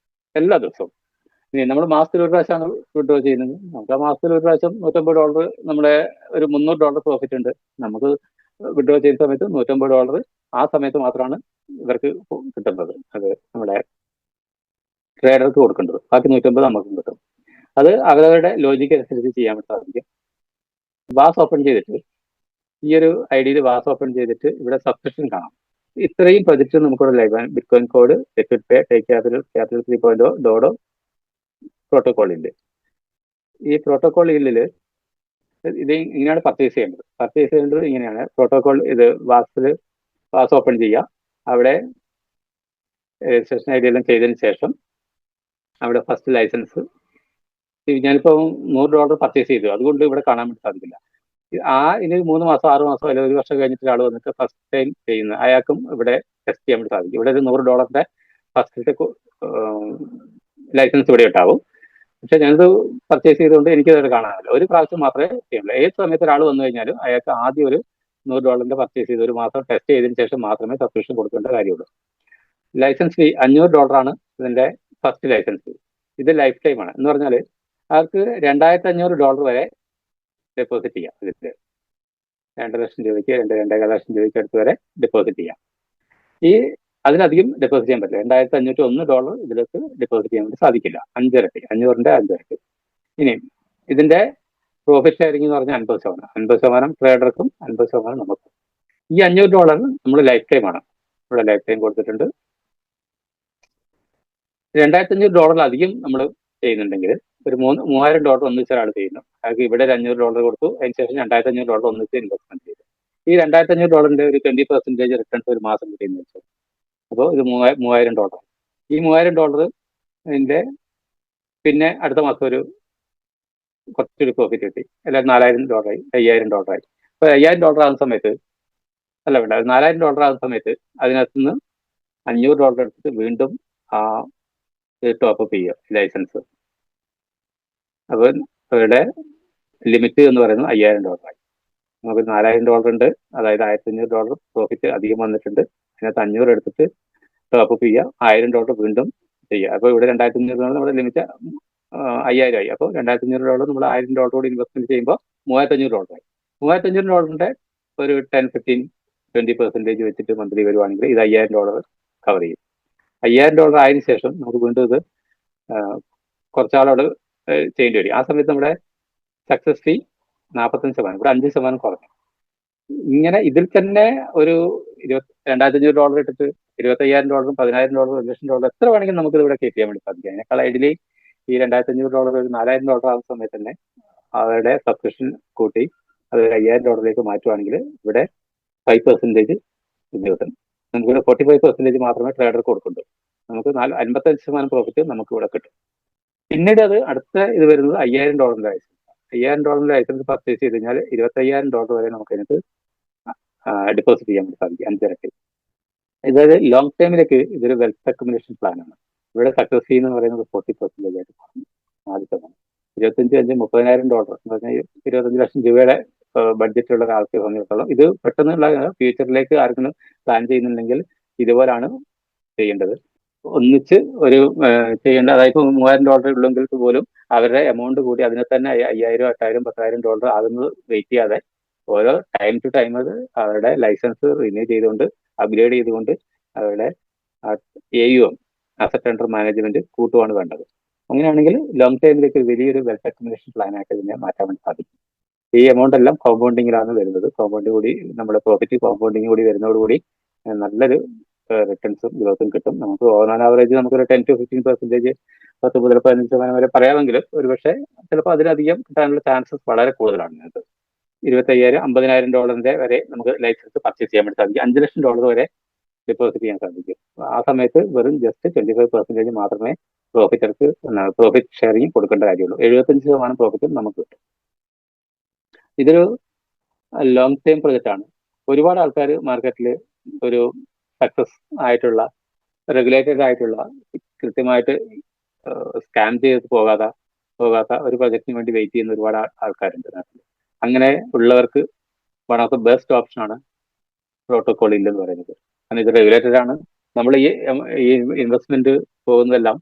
എല്ലാ ദിവസവും. ഇനി നമ്മൾ മാസത്തിൽ ഒരു പ്രാവശ്യമാണ് വിഡ്രോ ചെയ്യുന്നത്, നമുക്ക് ആ മാസത്തിൽ ഒരു പ്രാവശ്യം $150, നമ്മുടെ ഒരു $300 പ്രോഫിറ്റ് ഉണ്ട്. നമുക്ക് വിഡ്രോ ചെയ്യുന്ന സമയത്ത് $150 ആ സമയത്ത് മാത്രമാണ് ഇവർക്ക് കിട്ടുന്നത്, അത് നമ്മുടെ ട്രേഡർക്ക് കൊടുക്കേണ്ടത്. ബാക്കി 150 നമുക്കും കിട്ടും. അത് അവരവരുടെ ലോജിക്ക് അനുസരിച്ച് ചെയ്യാൻ വേണ്ടി സാധിക്കും. വാസ് ഓപ്പൺ ചെയ്തിട്ട് ഈ ഒരു ഐഡിയിൽ വാസ് ഓപ്പൺ ചെയ്തിട്ട് ഇവിടെ സബ്സ്ക്രിപ്ഷൻ കാണാം. ഇത്രയും പ്രൊജക്റ്റ് നമുക്കിവിടെ ലൈവ് ബിറ്റ്കോയിൻ കോഡ്, സെക്യൂരിറ്റി പേ, ടേക്ക് ക്യാപിറ്റൽ 3.0 ഡോഡോ പ്രോട്ടോകോൾ ഉണ്ട്. ഈ പ്രോട്ടോകോൾ ഇല്ലില് ഇത് ഇങ്ങനെയാണ് പർച്ചേസ് ചെയ്യേണ്ടത് ഇങ്ങനെയാണ് പ്രോട്ടോകോൾ. ഇത് വാസ് ഓപ്പൺ ചെയ്യുക, അവിടെ രജിസ്ട്രേഷൻ ഐ ഡി എല്ലാം ചെയ്തതിന് ശേഷം അവിടെ ഫസ്റ്റ് ലൈസൻസ്. ഞാനിപ്പോൾ $100 പർച്ചേസ് ചെയ്തു, അതുകൊണ്ട് ഇവിടെ കാണാൻ വേണ്ടി സാധിക്കില്ല. ഇനി 3 മാസം 6 മാസം അല്ലെങ്കിൽ 1 വർഷം കഴിഞ്ഞിട്ട് ഒരാൾ വന്നിട്ട് ഫസ്റ്റ് ടൈം ചെയ്യുന്ന അയാൾക്കും ഇവിടെ ടെസ്റ്റ് ചെയ്യാൻ വേണ്ടി സാധിക്കും. ഇവിടെ ഒരു $100 ഫസ്റ്റ് ലൈസൻസ് ഇവിടെ ഉണ്ടാവും. പക്ഷെ ഞാനത് പർച്ചേസ് ചെയ്തുകൊണ്ട് എനിക്കത് കാണാനില്ല, ഒരു പ്രാവശ്യം മാത്രമേ ചെയ്യുള്ളൂ. ഏത് സമയത്ത് ഒരാൾ വന്നു കഴിഞ്ഞാലും അയാൾക്ക് ആദ്യം ഒരു $100 പർച്ചേസ് ചെയ്ത് 1 മാസം ടെസ്റ്റ് ചെയ്തതിന് ശേഷം മാത്രമേ സബ്സ്ക്രിപ്ഷൻ കൊടുക്കേണ്ട കാര്യമുള്ളൂ. ലൈസൻസ് ഫീ $500 ആണ് ഇതിന്റെ ഫസ്റ്റ് ലൈസൻസ് ഫീ. ഇത് ലൈഫ് ടൈം ആണ്. എന്ന് പറഞ്ഞാൽ അവർക്ക് $2500 വരെ ഡെപ്പോസിറ്റ് ചെയ്യാം. ഇതിൽ 2 ലക്ഷം രൂപയ്ക്ക് 2.25 ലക്ഷം രൂപയ്ക്ക് അടുത്ത് വരെ ഡെപ്പോസിറ്റ് ചെയ്യാം. അതിലധികം ഡെപ്പോസിറ്റ് ചെയ്യാൻ പറ്റില്ല. $2501 ഇതിലേക്ക് ഡെപ്പോസിറ്റ് ചെയ്യാൻ വേണ്ടി സാധിക്കില്ല. 5 ഇരട്ടി, 500ന്റെ 5 ഇരട്ടി. ഇനി ഇതിന്റെ പ്രോഫിറ്റ് ഷെയറിംഗ് എന്ന് പറഞ്ഞാൽ 50% ട്രേഡർക്കും 50% നമുക്കും. ഈ $500 നമ്മൾ ലൈഫ് ടൈം ആണ്, ഇവിടെ ലൈഫ് ടൈം കൊടുത്തിട്ടുണ്ട്. $2500 അധികം നമ്മൾ ചെയ്യുന്നുണ്ടെങ്കിൽ ഒരു $3000 ഒന്നിച്ച് ഒരാൾ ചെയ്യുന്നു, അയാൾക്ക് ഇവിടെ $500 കൊടുത്തു, അതിന് ശേഷം $2500 ഒന്നിച്ച് ഇൻവെസ്റ്റ്മെന്റ് ചെയ്തു. ഈ $2500 ഒരു 20% റിട്ടേൺസ് ഒരു മാസം കിട്ടിയെന്ന് വെച്ചാൽ അപ്പോൾ ഇത് $3000. ഈ $3000 പിന്നെ അടുത്ത മാസം കുറച്ചൊരു പ്രോഫിറ്റ് കിട്ടി, അല്ലെങ്കിൽ $4000 ആയി, $5000 ആയി. അപ്പോൾ $5000 ആകുന്ന സമയത്ത് അല്ല വേണ്ട, $4000 ആകുന്ന സമയത്ത് അതിനകത്ത് നിന്ന് $500 എടുത്തിട്ട് വീണ്ടും ആ ടോപ്പ് അപ്പ് ചെയ്യുക ലൈസൻസ്. അപ്പോൾ അവരുടെ ലിമിറ്റ് എന്ന് പറയുന്നത് $5000 ആയി. നമുക്ക് $4000 ഉണ്ട്, അതായത് $1500 പ്രോഫിറ്റ് അധികം വന്നിട്ടുണ്ട്. അതിനകത്ത് 500 എടുത്തിട്ട് ടോപ്പ് അപ്പ് ചെയ്യുക, $1000 വീണ്ടും ചെയ്യുക. അപ്പോൾ ഇവിടെ 2500 നമ്മുടെ ലിമിറ്റ് 5000 ആയി. അപ്പോൾ $2500 നമ്മൾ $1000 കൂടി ഇൻവെസ്റ്റ്മെന്റ് ചെയ്യുമ്പോൾ $3500 ആയി. $3500 ഒരു 10-15-20% വെച്ചിട്ട് മന്ത്ലി വരുവാണെങ്കിൽ ഇത് $5000 കവർ ചെയ്യും. $5000 ആയതിനു ശേഷം നമുക്ക് വീണ്ടും ഇത് കുറച്ചാളോട് ചെയ്യേണ്ടി വരും. ആ സമയത്ത് നമ്മുടെ സക്സസ് ഫീ 45%, ഇവിടെ 5% കുറഞ്ഞു. ഇങ്ങനെ ഇതിൽ തന്നെ ഒരു $2500 ഇട്ടിട്ട് $25,000, $10,000, $1,00,000 എത്ര വേണമെങ്കിലും നമുക്ക് ഇവിടെ കയറ്റി ചെയ്യാൻ വേണ്ടി സാധിക്കും. അതിനേക്കാൾ ഐഡിയലി ഈ $2500 ഒരു $4000 ആകുന്ന സമയത്ത് തന്നെ അവരുടെ സബ്സ്ക്രിപ്ഷൻ കൂട്ടി അത് $5000 മാറ്റുവാണെങ്കിൽ ഇവിടെ 5% ഇത് കിട്ടും. നമുക്കിവിടെ 45% മാത്രമേ ട്രേഡർ കൊടുക്കുന്നുള്ളൂ. നമുക്ക് 55% പ്രോഫിറ്റ് നമുക്ക് ഇവിടെ കിട്ടും. പിന്നീട് അത് അടുത്ത ഇത് വരുന്നത് $5000 ലൈസൻസ്. $5000 ലൈസൻസ് പർച്ചേസ് ചെയ്ത് കഴിഞ്ഞാൽ $25,000 വരെ നമുക്ക് അതിനകത്ത് ഡെപ്പോസിറ്റ് ചെയ്യാൻ വേണ്ടി സാധിക്കും, 5 ഇരട്ടി. ഇതായത് ലോങ് ടൈമിലേക്ക് ഇതൊരു വെൽത്ത് അക്യുമുലേഷൻ പ്ലാൻ ആണ്. ഇവിടെ സക്സസ് ഫീ എന്ന് പറയുന്നത് 40% ആയിട്ട് കുറഞ്ഞു. ആദ്യത്തെ 25-30,000 എന്ന് പറഞ്ഞാൽ 25 ലക്ഷം രൂപയുടെ ബഡ്ജറ്റ് ഉള്ള ഒരാൾക്ക് സംബന്ധിച്ചിടത്തോളം ഇത് പെട്ടെന്നുള്ള ഫ്യൂച്ചറിലേക്ക് ആർക്കും പ്ലാൻ ചെയ്യുന്നുണ്ടെങ്കിൽ ഇതുപോലാണ് ചെയ്യേണ്ടത്. ഒന്നിച്ച് ഒരു ചെയ്യേണ്ട, അതായത് $3000 ഉള്ളെങ്കിൽ പോലും അവരുടെ എമൗണ്ട് കൂടി അതിനെ തന്നെ $5000, $8000, $10,000 ആകുന്നത് വെയിറ്റ് ചെയ്യാതെ ഓരോ ടൈം ടു ടൈം അത് അവരുടെ ലൈസൻസ് റിന്യൂ ചെയ്തുകൊണ്ട് അപ്ഗ്രേഡ് ചെയ്തുകൊണ്ട് അവരുടെ AUM, അസറ്റ് അണ്ടർ മാനേജ്മെന്റ് കൂട്ടുവാണ് വേണ്ടത്. അങ്ങനെയാണെങ്കിൽ ലോങ് ടൈമിലേക്ക് വലിയൊരു വെൽത്ത് അക്യുമുലേഷൻ പ്ലാൻ ആയിട്ട് ഇതിനെ മാറ്റാൻ വേണ്ടി സാധിക്കും. ഈ എമൗണ്ട് എല്ലാം കോമ്പൗണ്ടിങ്ങിലാണ് വരുന്നത്. കോമ്പൗണ്ടിങ് കൂടി നമ്മുടെ പ്രോഫിറ്റ് കോമ്പൗണ്ടിങ് കൂടി വരുന്നതോടുകൂടി നല്ലൊരു റിട്ടേൺസും ഗ്രോത്തും കിട്ടും. നമുക്ക് ഓൺ ആവറേജ് നമുക്കൊരു 10-15%, 10-15% വരെ പറയാമെങ്കിലും ഒരുപക്ഷെ ചിലപ്പോൾ അതിലധികം കിട്ടാനുള്ള ചാൻസസ് വളരെ കൂടുതലാണ്. ഇതിനകത്ത് $25,000-$50,000 വരെ നമുക്ക് ലൈസൻസ് പർച്ചേസ് ചെയ്യാൻ വേണ്ടി സാധിക്കും. $5 ലക്ഷം വരെ ഡെപ്പോസിറ്റ് ചെയ്യാൻ സാധിക്കും. ആ സമയത്ത് വെറും ജസ്റ്റ് 25% മാത്രമേ പ്രോഫിറ്റ് ഷെയറിങ് കൊടുക്കേണ്ട കാര്യമുള്ളൂ. 75% പ്രോഫിറ്റും നമുക്ക് കിട്ടും. ഇതൊരു ലോങ് ടൈം പ്രൊജക്റ്റ് ആണ്. ഒരുപാട് ആൾക്കാർ മാർക്കറ്റിൽ ഒരു സക്സസ് ആയിട്ടുള്ള റെഗുലേറ്റഡ് ആയിട്ടുള്ള കൃത്യമായിട്ട് സ്കാം ചെയ്ത് പോകാത്ത ഒരു പ്രൊജക്റ്റിന് വേണ്ടി വെയിറ്റ് ചെയ്യുന്ന ഒരുപാട് ആൾക്കാരുണ്ട് നാട്ടിൽ. അങ്ങനെ ഉള്ളവർക്ക് one of the best option ആണ് പ്രോട്ടോകോൾ ഇല്ലെന്ന് പറയുന്നത്. കാരണം ഇത് റെഗുലേറ്റഡ് ആണ്. നമ്മൾ ഈ ഇൻവെസ്റ്റ്മെന്റ് പോകുന്നതെല്ലാം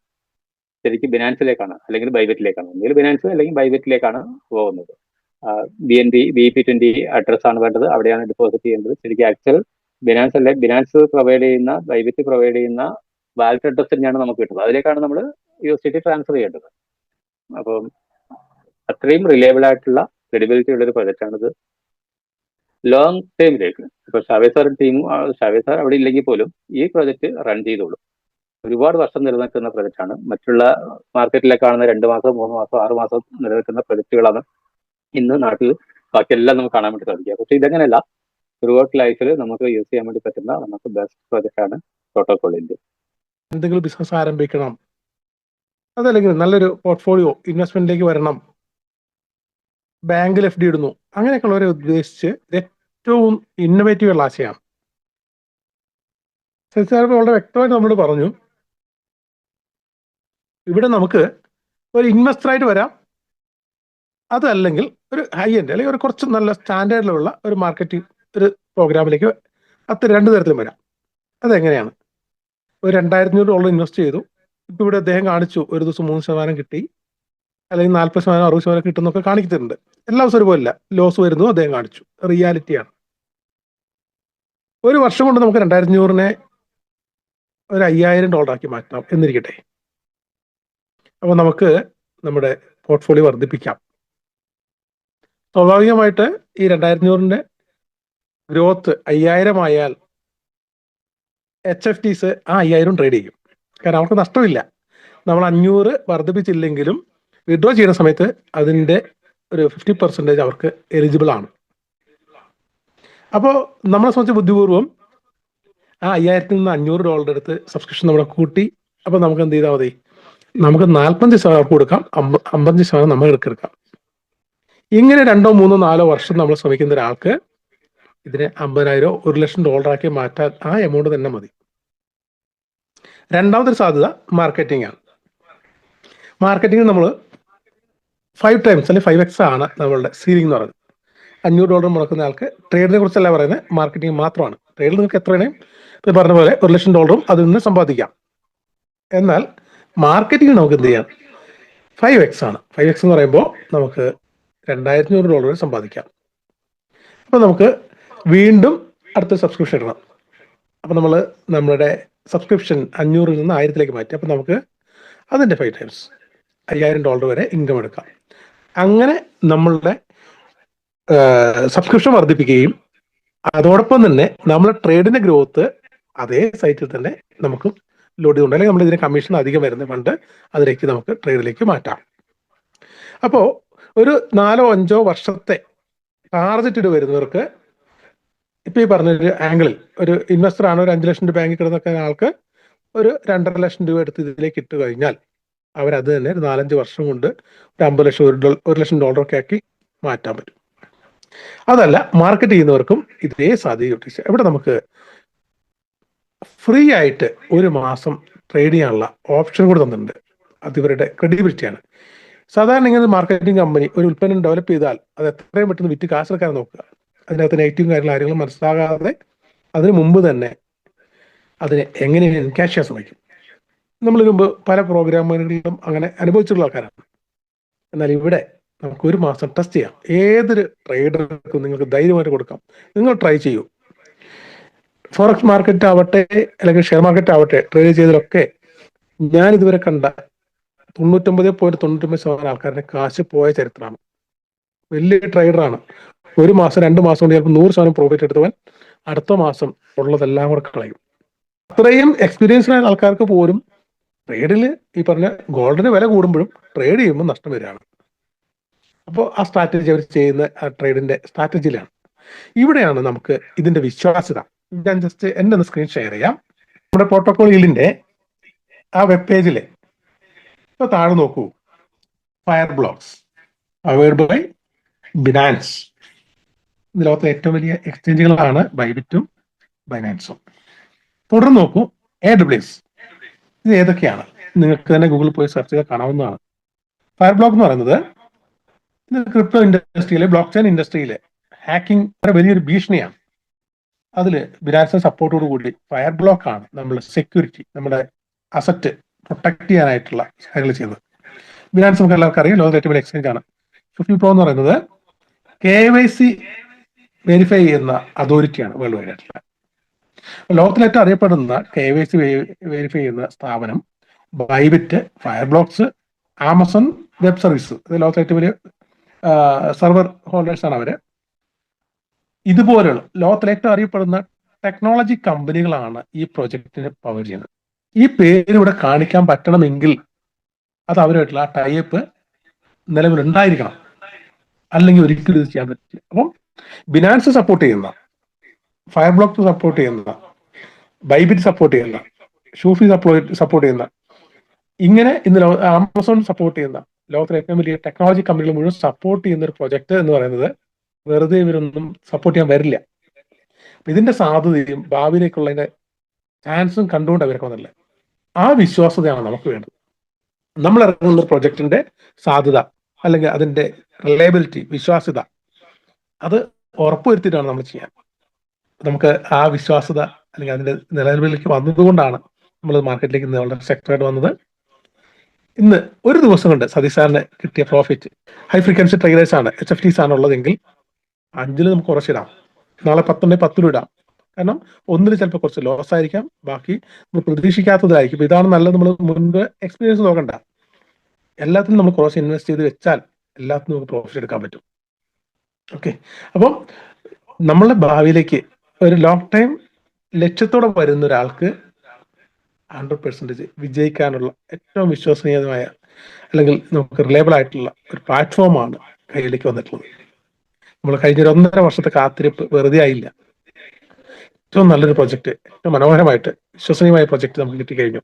ശരിക്കും ബിനാൻസിലേക്കാണ്, അല്ലെങ്കിൽ ബൈബെറ്റിലേക്കാണ്. ഒന്നുകിൽ ബിനാൻസ് അല്ലെങ്കിൽ ബൈബെറ്റിലേക്കാണ് പോകുന്നത്. BNB BP20 അഡ്രസ് ആണ് വേണ്ടത്, അവിടെയാണ് ഡെപ്പോസിറ്റ് ചെയ്യേണ്ടത്. ശരിക്കും ആക്ച്വൽ ബിനാൻസ് അല്ലെ, ബിനാൻസ് പ്രൊവൈഡ് ചെയ്യുന്ന, ബൈബെറ്റ് പ്രൊവൈഡ് ചെയ്യുന്ന വാലറ്റ് അഡ്രസ് തന്നെയാണ് നമുക്ക് കിട്ടുന്നത്. അതിലേക്കാണ് നമ്മൾ USDT ട്രാൻസ്ഫർ ചെയ്യേണ്ടത്. അപ്പം അത്രയും റിലയബിൾ ആയിട്ടുള്ള ക്രെഡിബിലിറ്റി ഉള്ള ഒരു പ്രൊജക്റ്റ് ആണിത്. ലോങ് ടൈമിലേക്ക് ഇപ്പൊ ഷാവേസ് സാർ അവിടെ ഇല്ലെങ്കിൽ പോലും ഈ പ്രൊജക്റ്റ് റൺ ചെയ്തോളും. ഒരുപാട് വർഷം നിലനിൽക്കുന്ന പ്രൊജക്റ്റ് ആണ്. മറ്റുള്ള മാർക്കറ്റിലെ കാണുന്ന 2 മാസം, 3 മാസം, 6 മാസം നിലനിൽക്കുന്ന പ്രൊജക്റ്റുകളാണ് ഇന്ന് നാട്ടിൽ ബാക്കിയെല്ലാം നമുക്ക് കാണാൻ വേണ്ടി സാധിക്കുക. പക്ഷെ ഇതങ്ങനെയല്ല, ത്രൂ ഔട്ട് ലൈഫിൽ നമുക്ക് യൂസ് ചെയ്യാൻ വേണ്ടി പറ്റുന്ന നമുക്ക് ബെസ്റ്റ് പ്രൊജക്റ്റ് ആണ് പ്രോട്ടോകോളിന്റെ. എന്തെങ്കിലും ബിസിനസ് ആരംഭിക്കണം, അതല്ലെങ്കിൽ നല്ലൊരു പോർട്ട്ഫോളിയോ ഇൻവെസ്റ്റ്മെന്റിലേക്ക് വരണം, ബാങ്കിൽ FD ഇടുന്നു, അങ്ങനെയൊക്കെ ഉള്ളവരെ ഉദ്ദേശിച്ച് ഏറ്റവും ഇന്നോവേറ്റീവ് ഉള്ള ആശയമാണ്. സാർ വളരെ വ്യക്തമായിട്ട് നമ്മളോട് പറഞ്ഞു, ഇവിടെ നമുക്ക് ഒരു ഇൻവെസ്റ്ററായിട്ട് വരാം, അതല്ലെങ്കിൽ ഒരു ഹൈ എൻഡ് അല്ലെങ്കിൽ ഒരു കുറച്ച് നല്ല സ്റ്റാൻഡേർഡിലുള്ള ഒരു മാർക്കറ്റിംഗ് ഒരു പ്രോഗ്രാമിലേക്ക് 2 തരത്തിലും വരാം. അതെങ്ങനെയാണ്? ഒരു $2,500 ഇൻവെസ്റ്റ് ചെയ്തു. ഇപ്പം ഇവിടെ അദ്ദേഹം കാണിച്ചു ഒരു ദിവസം 3% കിട്ടി, അല്ലെങ്കിൽ 40%, 60% കിട്ടുന്നൊക്കെ കാണിക്കുന്നുണ്ട്. എല്ലാ ദിവസവും ഒരുപോലില്ല, ലോസ് വരുന്നു അദ്ദേഹം കാണിച്ചു. റിയാലിറ്റിയാണ്. ഒരു വർഷം കൊണ്ട് നമുക്ക് 2,500-നെ ഒരു $5,000 ആക്കി മാറ്റാം എന്നിരിക്കട്ടെ. അപ്പോൾ നമുക്ക് നമ്മുടെ പോർട്ട്ഫോളിയോ വർദ്ധിപ്പിക്കാം. സ്വാഭാവികമായിട്ട് ഈ 2,500-ന്റെ ഗ്രോത്ത് 5,000 ആയാൽ HFTs ആ 5,000 ട്രേഡ് ചെയ്യും. കാരണം അവർക്ക് നഷ്ടമില്ല. നമ്മൾ 500 വർദ്ധിപ്പിച്ചില്ലെങ്കിലും വിഡ്രോ ചെയ്യുന്ന സമയത്ത് അതിൻ്റെ ഒരു 50% അവർക്ക് എലിജിബിൾ ആണ്. അപ്പോൾ നമ്മളെ സംബന്ധിച്ച് ബുദ്ധിപൂർവ്വം ആ 5,000-ൽ നിന്ന് $500 എടുത്ത് സബ്സ്ക്രിപ്ഷൻ നമ്മളെ കൂട്ടി. അപ്പോൾ നമുക്ക് എന്ത് ചെയ്താൽ മതി? നമുക്ക് 45% കൊടുക്കാം, 55% നമ്മൾ എടുക്കാം. ഇങ്ങനെ 2, 3, 4 വർഷം നമ്മൾ ശ്രമിക്കുന്ന ഒരാൾക്ക് ഇതിനെ 50,000 $1,00,000 ആക്കി മാറ്റാൻ ആ എമൗണ്ട് തന്നെ മതി. രണ്ടാമതൊരു സാധ്യത മാർക്കറ്റിംഗ് ആണ്. മാർക്കറ്റിംഗ് നമ്മൾ 5 ടൈംസ് അല്ലെങ്കിൽ 5x ആണ് നമ്മളുടെ സീലിംഗ് എന്ന് പറയുന്നത്. $500 മുടക്കുന്ന ആൾക്ക് ട്രേഡിനെ കുറിച്ചല്ല പറയുന്നത്, മാർക്കറ്റിംഗ് മാത്രമാണ്. ട്രേഡിൽ നിങ്ങൾക്ക് എത്ര വേണേലും ഇത് പറഞ്ഞ പോലെ $1,00,000 അതിൽ നിന്ന് സമ്പാദിക്കാം. എന്നാൽ മാർക്കറ്റിംഗ് നമുക്ക് എന്ത് ചെയ്യാം? 5x ആണ്. 5x എന്ന് പറയുമ്പോൾ നമുക്ക് $2,500 സമ്പാദിക്കാം. അപ്പോൾ നമുക്ക് വീണ്ടും അടുത്ത സബ്സ്ക്രിപ്ഷൻ ഇടണം. അപ്പോൾ നമ്മൾ നമ്മുടെ സബ്സ്ക്രിപ്ഷൻ 500 നിന്ന് 1000 മാറ്റി. അപ്പോൾ നമുക്ക് അതിൻ്റെ 5 ടൈംസ് $5,000 വരെ ഇൻകം എടുക്കാം. അങ്ങനെ നമ്മളുടെ സബ്സ്ക്രിപ്ഷൻ വർദ്ധിപ്പിക്കുകയും അതോടൊപ്പം തന്നെ നമ്മളെ ട്രേഡിന്റെ ഗ്രോത്ത് അതേ സൈറ്റിൽ തന്നെ നമുക്ക് ലോഡ് ചെയ്തുകൊണ്ട്, അല്ലെങ്കിൽ നമ്മൾ ഇതിന് കമ്മീഷൻ അധികം വരുന്ന ഫണ്ട് അതിലേക്ക് നമുക്ക് ട്രേഡിലേക്ക് മാറ്റാം. അപ്പോൾ ഒരു 4-5 വർഷത്തെ ടാർജറ്റ് വരുന്നവർക്ക് ഇപ്പൊ ഈ പറഞ്ഞൊരു ആംഗിളിൽ ഒരു ഇൻവെസ്റ്റർ ആണ്, ഒരു 5 ലക്ഷം രൂപ ബാങ്കിൽ കിടന്ന ആൾക്ക് ഒരു 2.5 ലക്ഷം രൂപ എടുത്ത് ഇതിലേക്ക് ഇട്ട് കഴിഞ്ഞാൽ അവരത് തന്നെ ഒരു 4-5 വർഷം കൊണ്ട് ഒരു 50 ലക്ഷം $1,00,000 ഒക്കെ ആക്കി മാറ്റാൻ പറ്റും. അതല്ല, മാർക്കറ്റ് ചെയ്യുന്നവർക്കും ഇതേ സാധ്യത യൂട്ടിലൈസ്. ഇവിടെ നമുക്ക് ഫ്രീ ആയിട്ട് ഒരു മാസം ട്രേഡ് ചെയ്യാനുള്ള ഓപ്ഷൻ കൂടെ തന്നിട്ടുണ്ട്. അത് ഇവരുടെ ക്രെഡിബിലിറ്റിയാണ്. സാധാരണ ഇങ്ങനെ മാർക്കറ്റിംഗ് കമ്പനി ഒരു ഉൽപ്പന്നം ഡെവലപ്പ് ചെയ്താൽ അത് എത്രയും പെട്ടെന്ന് വിറ്റ് കാശെടുക്കാൻ നോക്കുക. അതിനകത്ത് നെഗറ്റീവ് കാര്യങ്ങളും മനസ്സിലാകാതെ അതിന് മുമ്പ് തന്നെ അതിനെ എങ്ങനെ എൻകാഷ് ചെയ്യാൻ ശ്രമിക്കും. നമ്മളിന് മുമ്പ് പല പ്രോഗ്രാമുകളിലും അങ്ങനെ അനുഭവിച്ചിട്ടുള്ള ആൾക്കാരാണ്. എന്നാൽ ഇവിടെ നമുക്ക് ഒരു മാസം ടെസ്റ്റ് ചെയ്യാം. ഏതൊരു ട്രേഡർക്കും നിങ്ങൾക്ക് ധൈര്യമായിട്ട് കൊടുക്കാം. നിങ്ങൾ ട്രൈ ചെയ്യൂ. ഫോറക്സ് മാർക്കറ്റ് ആവട്ടെ അല്ലെങ്കിൽ ഷെയർ മാർക്കറ്റ് ആവട്ടെ, ട്രേഡ് ചെയ്തതിലൊക്കെ ഞാൻ ഇതുവരെ കണ്ട 99.99% ആൾക്കാരുടെ കാശ് പോയ ചരിത്രമാണ്. വലിയ ട്രേഡറാണ്. ഒരു മാസം 2 മാസം കൊണ്ട് ചിലപ്പോൾ 100% പ്രോഫിറ്റ് എടുത്തവൻ അടുത്ത മാസം ഉള്ളതെല്ലാം കൂടെ കളയും. അത്രയും എക്സ്പീരിയൻസ്ഡായ ആൾക്കാർക്ക് പോലും ട്രേഡിൽ ഈ പറഞ്ഞ ഗോൾഡിന് വില കൂടുമ്പോഴും ട്രേഡ് ചെയ്യുമ്പോൾ നഷ്ടം വരികയാണ്. അപ്പോൾ ആ സ്ട്രാറ്റജി അവർ ചെയ്യുന്ന ആ ട്രേഡിന്റെ സ്ട്രാറ്റജിയിലാണ്. ഇവിടെയാണ് നമുക്ക് ഇതിന്റെ വിശ്വാസ്യത. ഞാൻ ജസ്റ്റ് എൻ്റെ ഒന്ന് സ്ക്രീൻ ഷെയർ ചെയ്യാം. നമ്മുടെ പ്രോട്ടോകോൾ ഈൽഡിന്റെ ആ വെബ് പേജിൽ ഇപ്പോൾ താഴെ നോക്കൂ, Fireblocks powered by Binance. ലോകത്തിലെ ഏറ്റവും വലിയ എക്സ്ചേഞ്ചുകളാണ് ബൈബിറ്റും ബൈനാൻസും. തുടർന്ന് നോക്കൂ AWS. ഇത് ഏതൊക്കെയാണ്? നിങ്ങൾക്ക് തന്നെ ഗൂഗിളിൽ പോയി സെർച്ച് ചെയ്താൽ കാണാവുന്നതാണ്. ഫയർ ബ്ലോക്ക് എന്ന് പറയുന്നത് ക്രിപ്റ്റോ ഇൻഡസ്ട്രിയിലെ, ബ്ലോക്ക് ചെയിൻ ഇൻഡസ്ട്രിയിലെ ഹാക്കിംഗ് വലിയൊരു ഭീഷണിയാണ്. അതിൽ ബിനാൻസിന്റെ സപ്പോർട്ടോട് കൂടി ഫയർ ബ്ലോക്ക് ആണ് നമ്മൾ സെക്യൂരിറ്റി, നമ്മുടെ അസറ്റ് പ്രൊട്ടക്ട് ചെയ്യാനായിട്ടുള്ള കാര്യങ്ങൾ ചെയ്യുന്നത്. ബിനാൻസ് നമുക്ക് എല്ലാവർക്കും അറിയാം, ലോകത്തിലെ ഏറ്റവും വലിയ എക്സ്ചേഞ്ച് ആണ്. 50 Pro എന്ന് പറയുന്നത് KYC വെരിഫൈ ചെയ്യുന്ന അതോറിറ്റിയാണ് വേൾഡ് വൈഡ് ആയിട്ടുള്ള. ലോകത്തിലേറ്റവും അറിയപ്പെടുന്ന KYC വെരിഫൈ ചെയ്യുന്ന സ്ഥാപനം Bybit, fire blocks, Amazon web service, ഇത് ലോകത്തിലെ ഏറ്റവും വലിയ സെർവർ ഹോൾഡേഴ്സ് ആണ് അവര്. ഇതുപോലെയുള്ള ലോകത്തിലെ ഏറ്റവും അറിയപ്പെടുന്ന ടെക്നോളജി കമ്പനികളാണ് ഈ പ്രോജക്റ്റിന് പവർ ചെയ്യുന്നത്. ഈ പേര് ഇവിടെ കാണിക്കാൻ പറ്റണമെങ്കിൽ അത് അവരുമായിട്ടുള്ള ആ ടൈപ്പ് നിലവിലുണ്ടായിരിക്കണം, അല്ലെങ്കിൽ ഒരിക്കലും ഇത് ചെയ്യാൻ പറ്റില്ല. അപ്പം ബിനാൻസ് സപ്പോർട്ട് ചെയ്യുന്ന, ഫയർ ബ്ലോക്ക് സപ്പോർട്ട് ചെയ്യുന്ന, ബൈബിറ്റ് സപ്പോർട്ട് ചെയ്യുന്ന, ഷൂഫി സപ്പോർട്ട് ചെയ്യുന്ന, ഇങ്ങനെ ഇന്ന് ആമസോൺ സപ്പോർട്ട് ചെയ്യുന്ന ലോകത്തിലെ ഏറ്റവും വലിയ ടെക്നോളജി കമ്പനികൾ മുഴുവൻ സപ്പോർട്ട് ചെയ്യുന്ന ഒരു പ്രൊജക്ട് എന്ന് പറയുന്നത് വെറുതെ ഇവരൊന്നും സപ്പോർട്ട് ചെയ്യാൻ വരില്ല. അപ്പൊ ഇതിന്റെ സാധ്യതയും ഭാവിയിലേക്കുള്ളതിന്റെ ചാൻസും കണ്ടുകൊണ്ട് അവരൊക്കെ വന്നില്ല. ആ വിശ്വാസതയാണ് നമുക്ക് വേണ്ടത്. നമ്മൾ ഇറങ്ങുന്ന ഒരു പ്രൊജക്ടിന്റെ സാധ്യത അല്ലെങ്കിൽ അതിന്റെ റിലയബിലിറ്റി, വിശ്വാസ്യത, അത് ഉറപ്പുവരുത്തിയിട്ടാണ് നമ്മൾ ചെയ്യാൻ. നമുക്ക് ആ വിശ്വാസ്യത അല്ലെങ്കിൽ അതിന്റെ നിലനിൽപ്പിലേക്ക് വന്നതുകൊണ്ടാണ് നമ്മൾ മാർക്കറ്റിലേക്ക് ഇന്ന് വളരെ സെക്ടറായിട്ട് വന്നത്. ഇന്ന് ഒരു ദിവസം കൊണ്ട് സതീഷ് സാറിന് കിട്ടിയ പ്രോഫിറ്റ്, ഹൈ ഫ്രീക്വൻസി ട്രേഡേഴ്സ് ആണ്, HFTs ആണ് ഉള്ളതെങ്കിൽ 5 നമുക്ക് കുറച്ചിടാം. നാളെ 10 ഇടാം. കാരണം 1 ചിലപ്പോൾ കുറച്ച് ലോസ് ആയിരിക്കാം, ബാക്കി നമ്മൾ പ്രതീക്ഷിക്കാത്തതായിരിക്കും. ഇതാണ് നല്ലത്. നമ്മൾ മുൻപ് എക്സ്പീരിയൻസ് നോക്കണ്ട. എല്ലാത്തിനും നമ്മൾ ക്രോസ് ഇൻവെസ്റ്റ് ചെയ്ത് വെച്ചാൽ എല്ലാത്തിനും നമുക്ക് പ്രോഫിറ്റ് എടുക്കാൻ പറ്റും. ഓക്കെ, അപ്പം നമ്മളുടെ ഭാവിയിലേക്ക് ഒരു ലോങ് ടൈം ലക്ഷ്യത്തോടെ വരുന്ന ഒരാൾക്ക് 100% വിജയിക്കാനുള്ള ഏറ്റവും വിശ്വസനീയമായ അല്ലെങ്കിൽ നമുക്ക് റിലയബിൾ ആയിട്ടുള്ള ഒരു പ്ലാറ്റ്ഫോമാണ് കയ്യിലേക്ക് വന്നിട്ടുള്ളത്. നമ്മൾ കഴിഞ്ഞ 1.5 വർഷത്തെ കാത്തിരിപ്പ് വെറുതെ ആയില്ല. ഏറ്റവും നല്ലൊരു പ്രൊജക്ട്, ഏറ്റവും മനോഹരമായിട്ട് വിശ്വസനീയമായ പ്രൊജക്ട് നമുക്ക് കിട്ടിക്കഴിഞ്ഞു.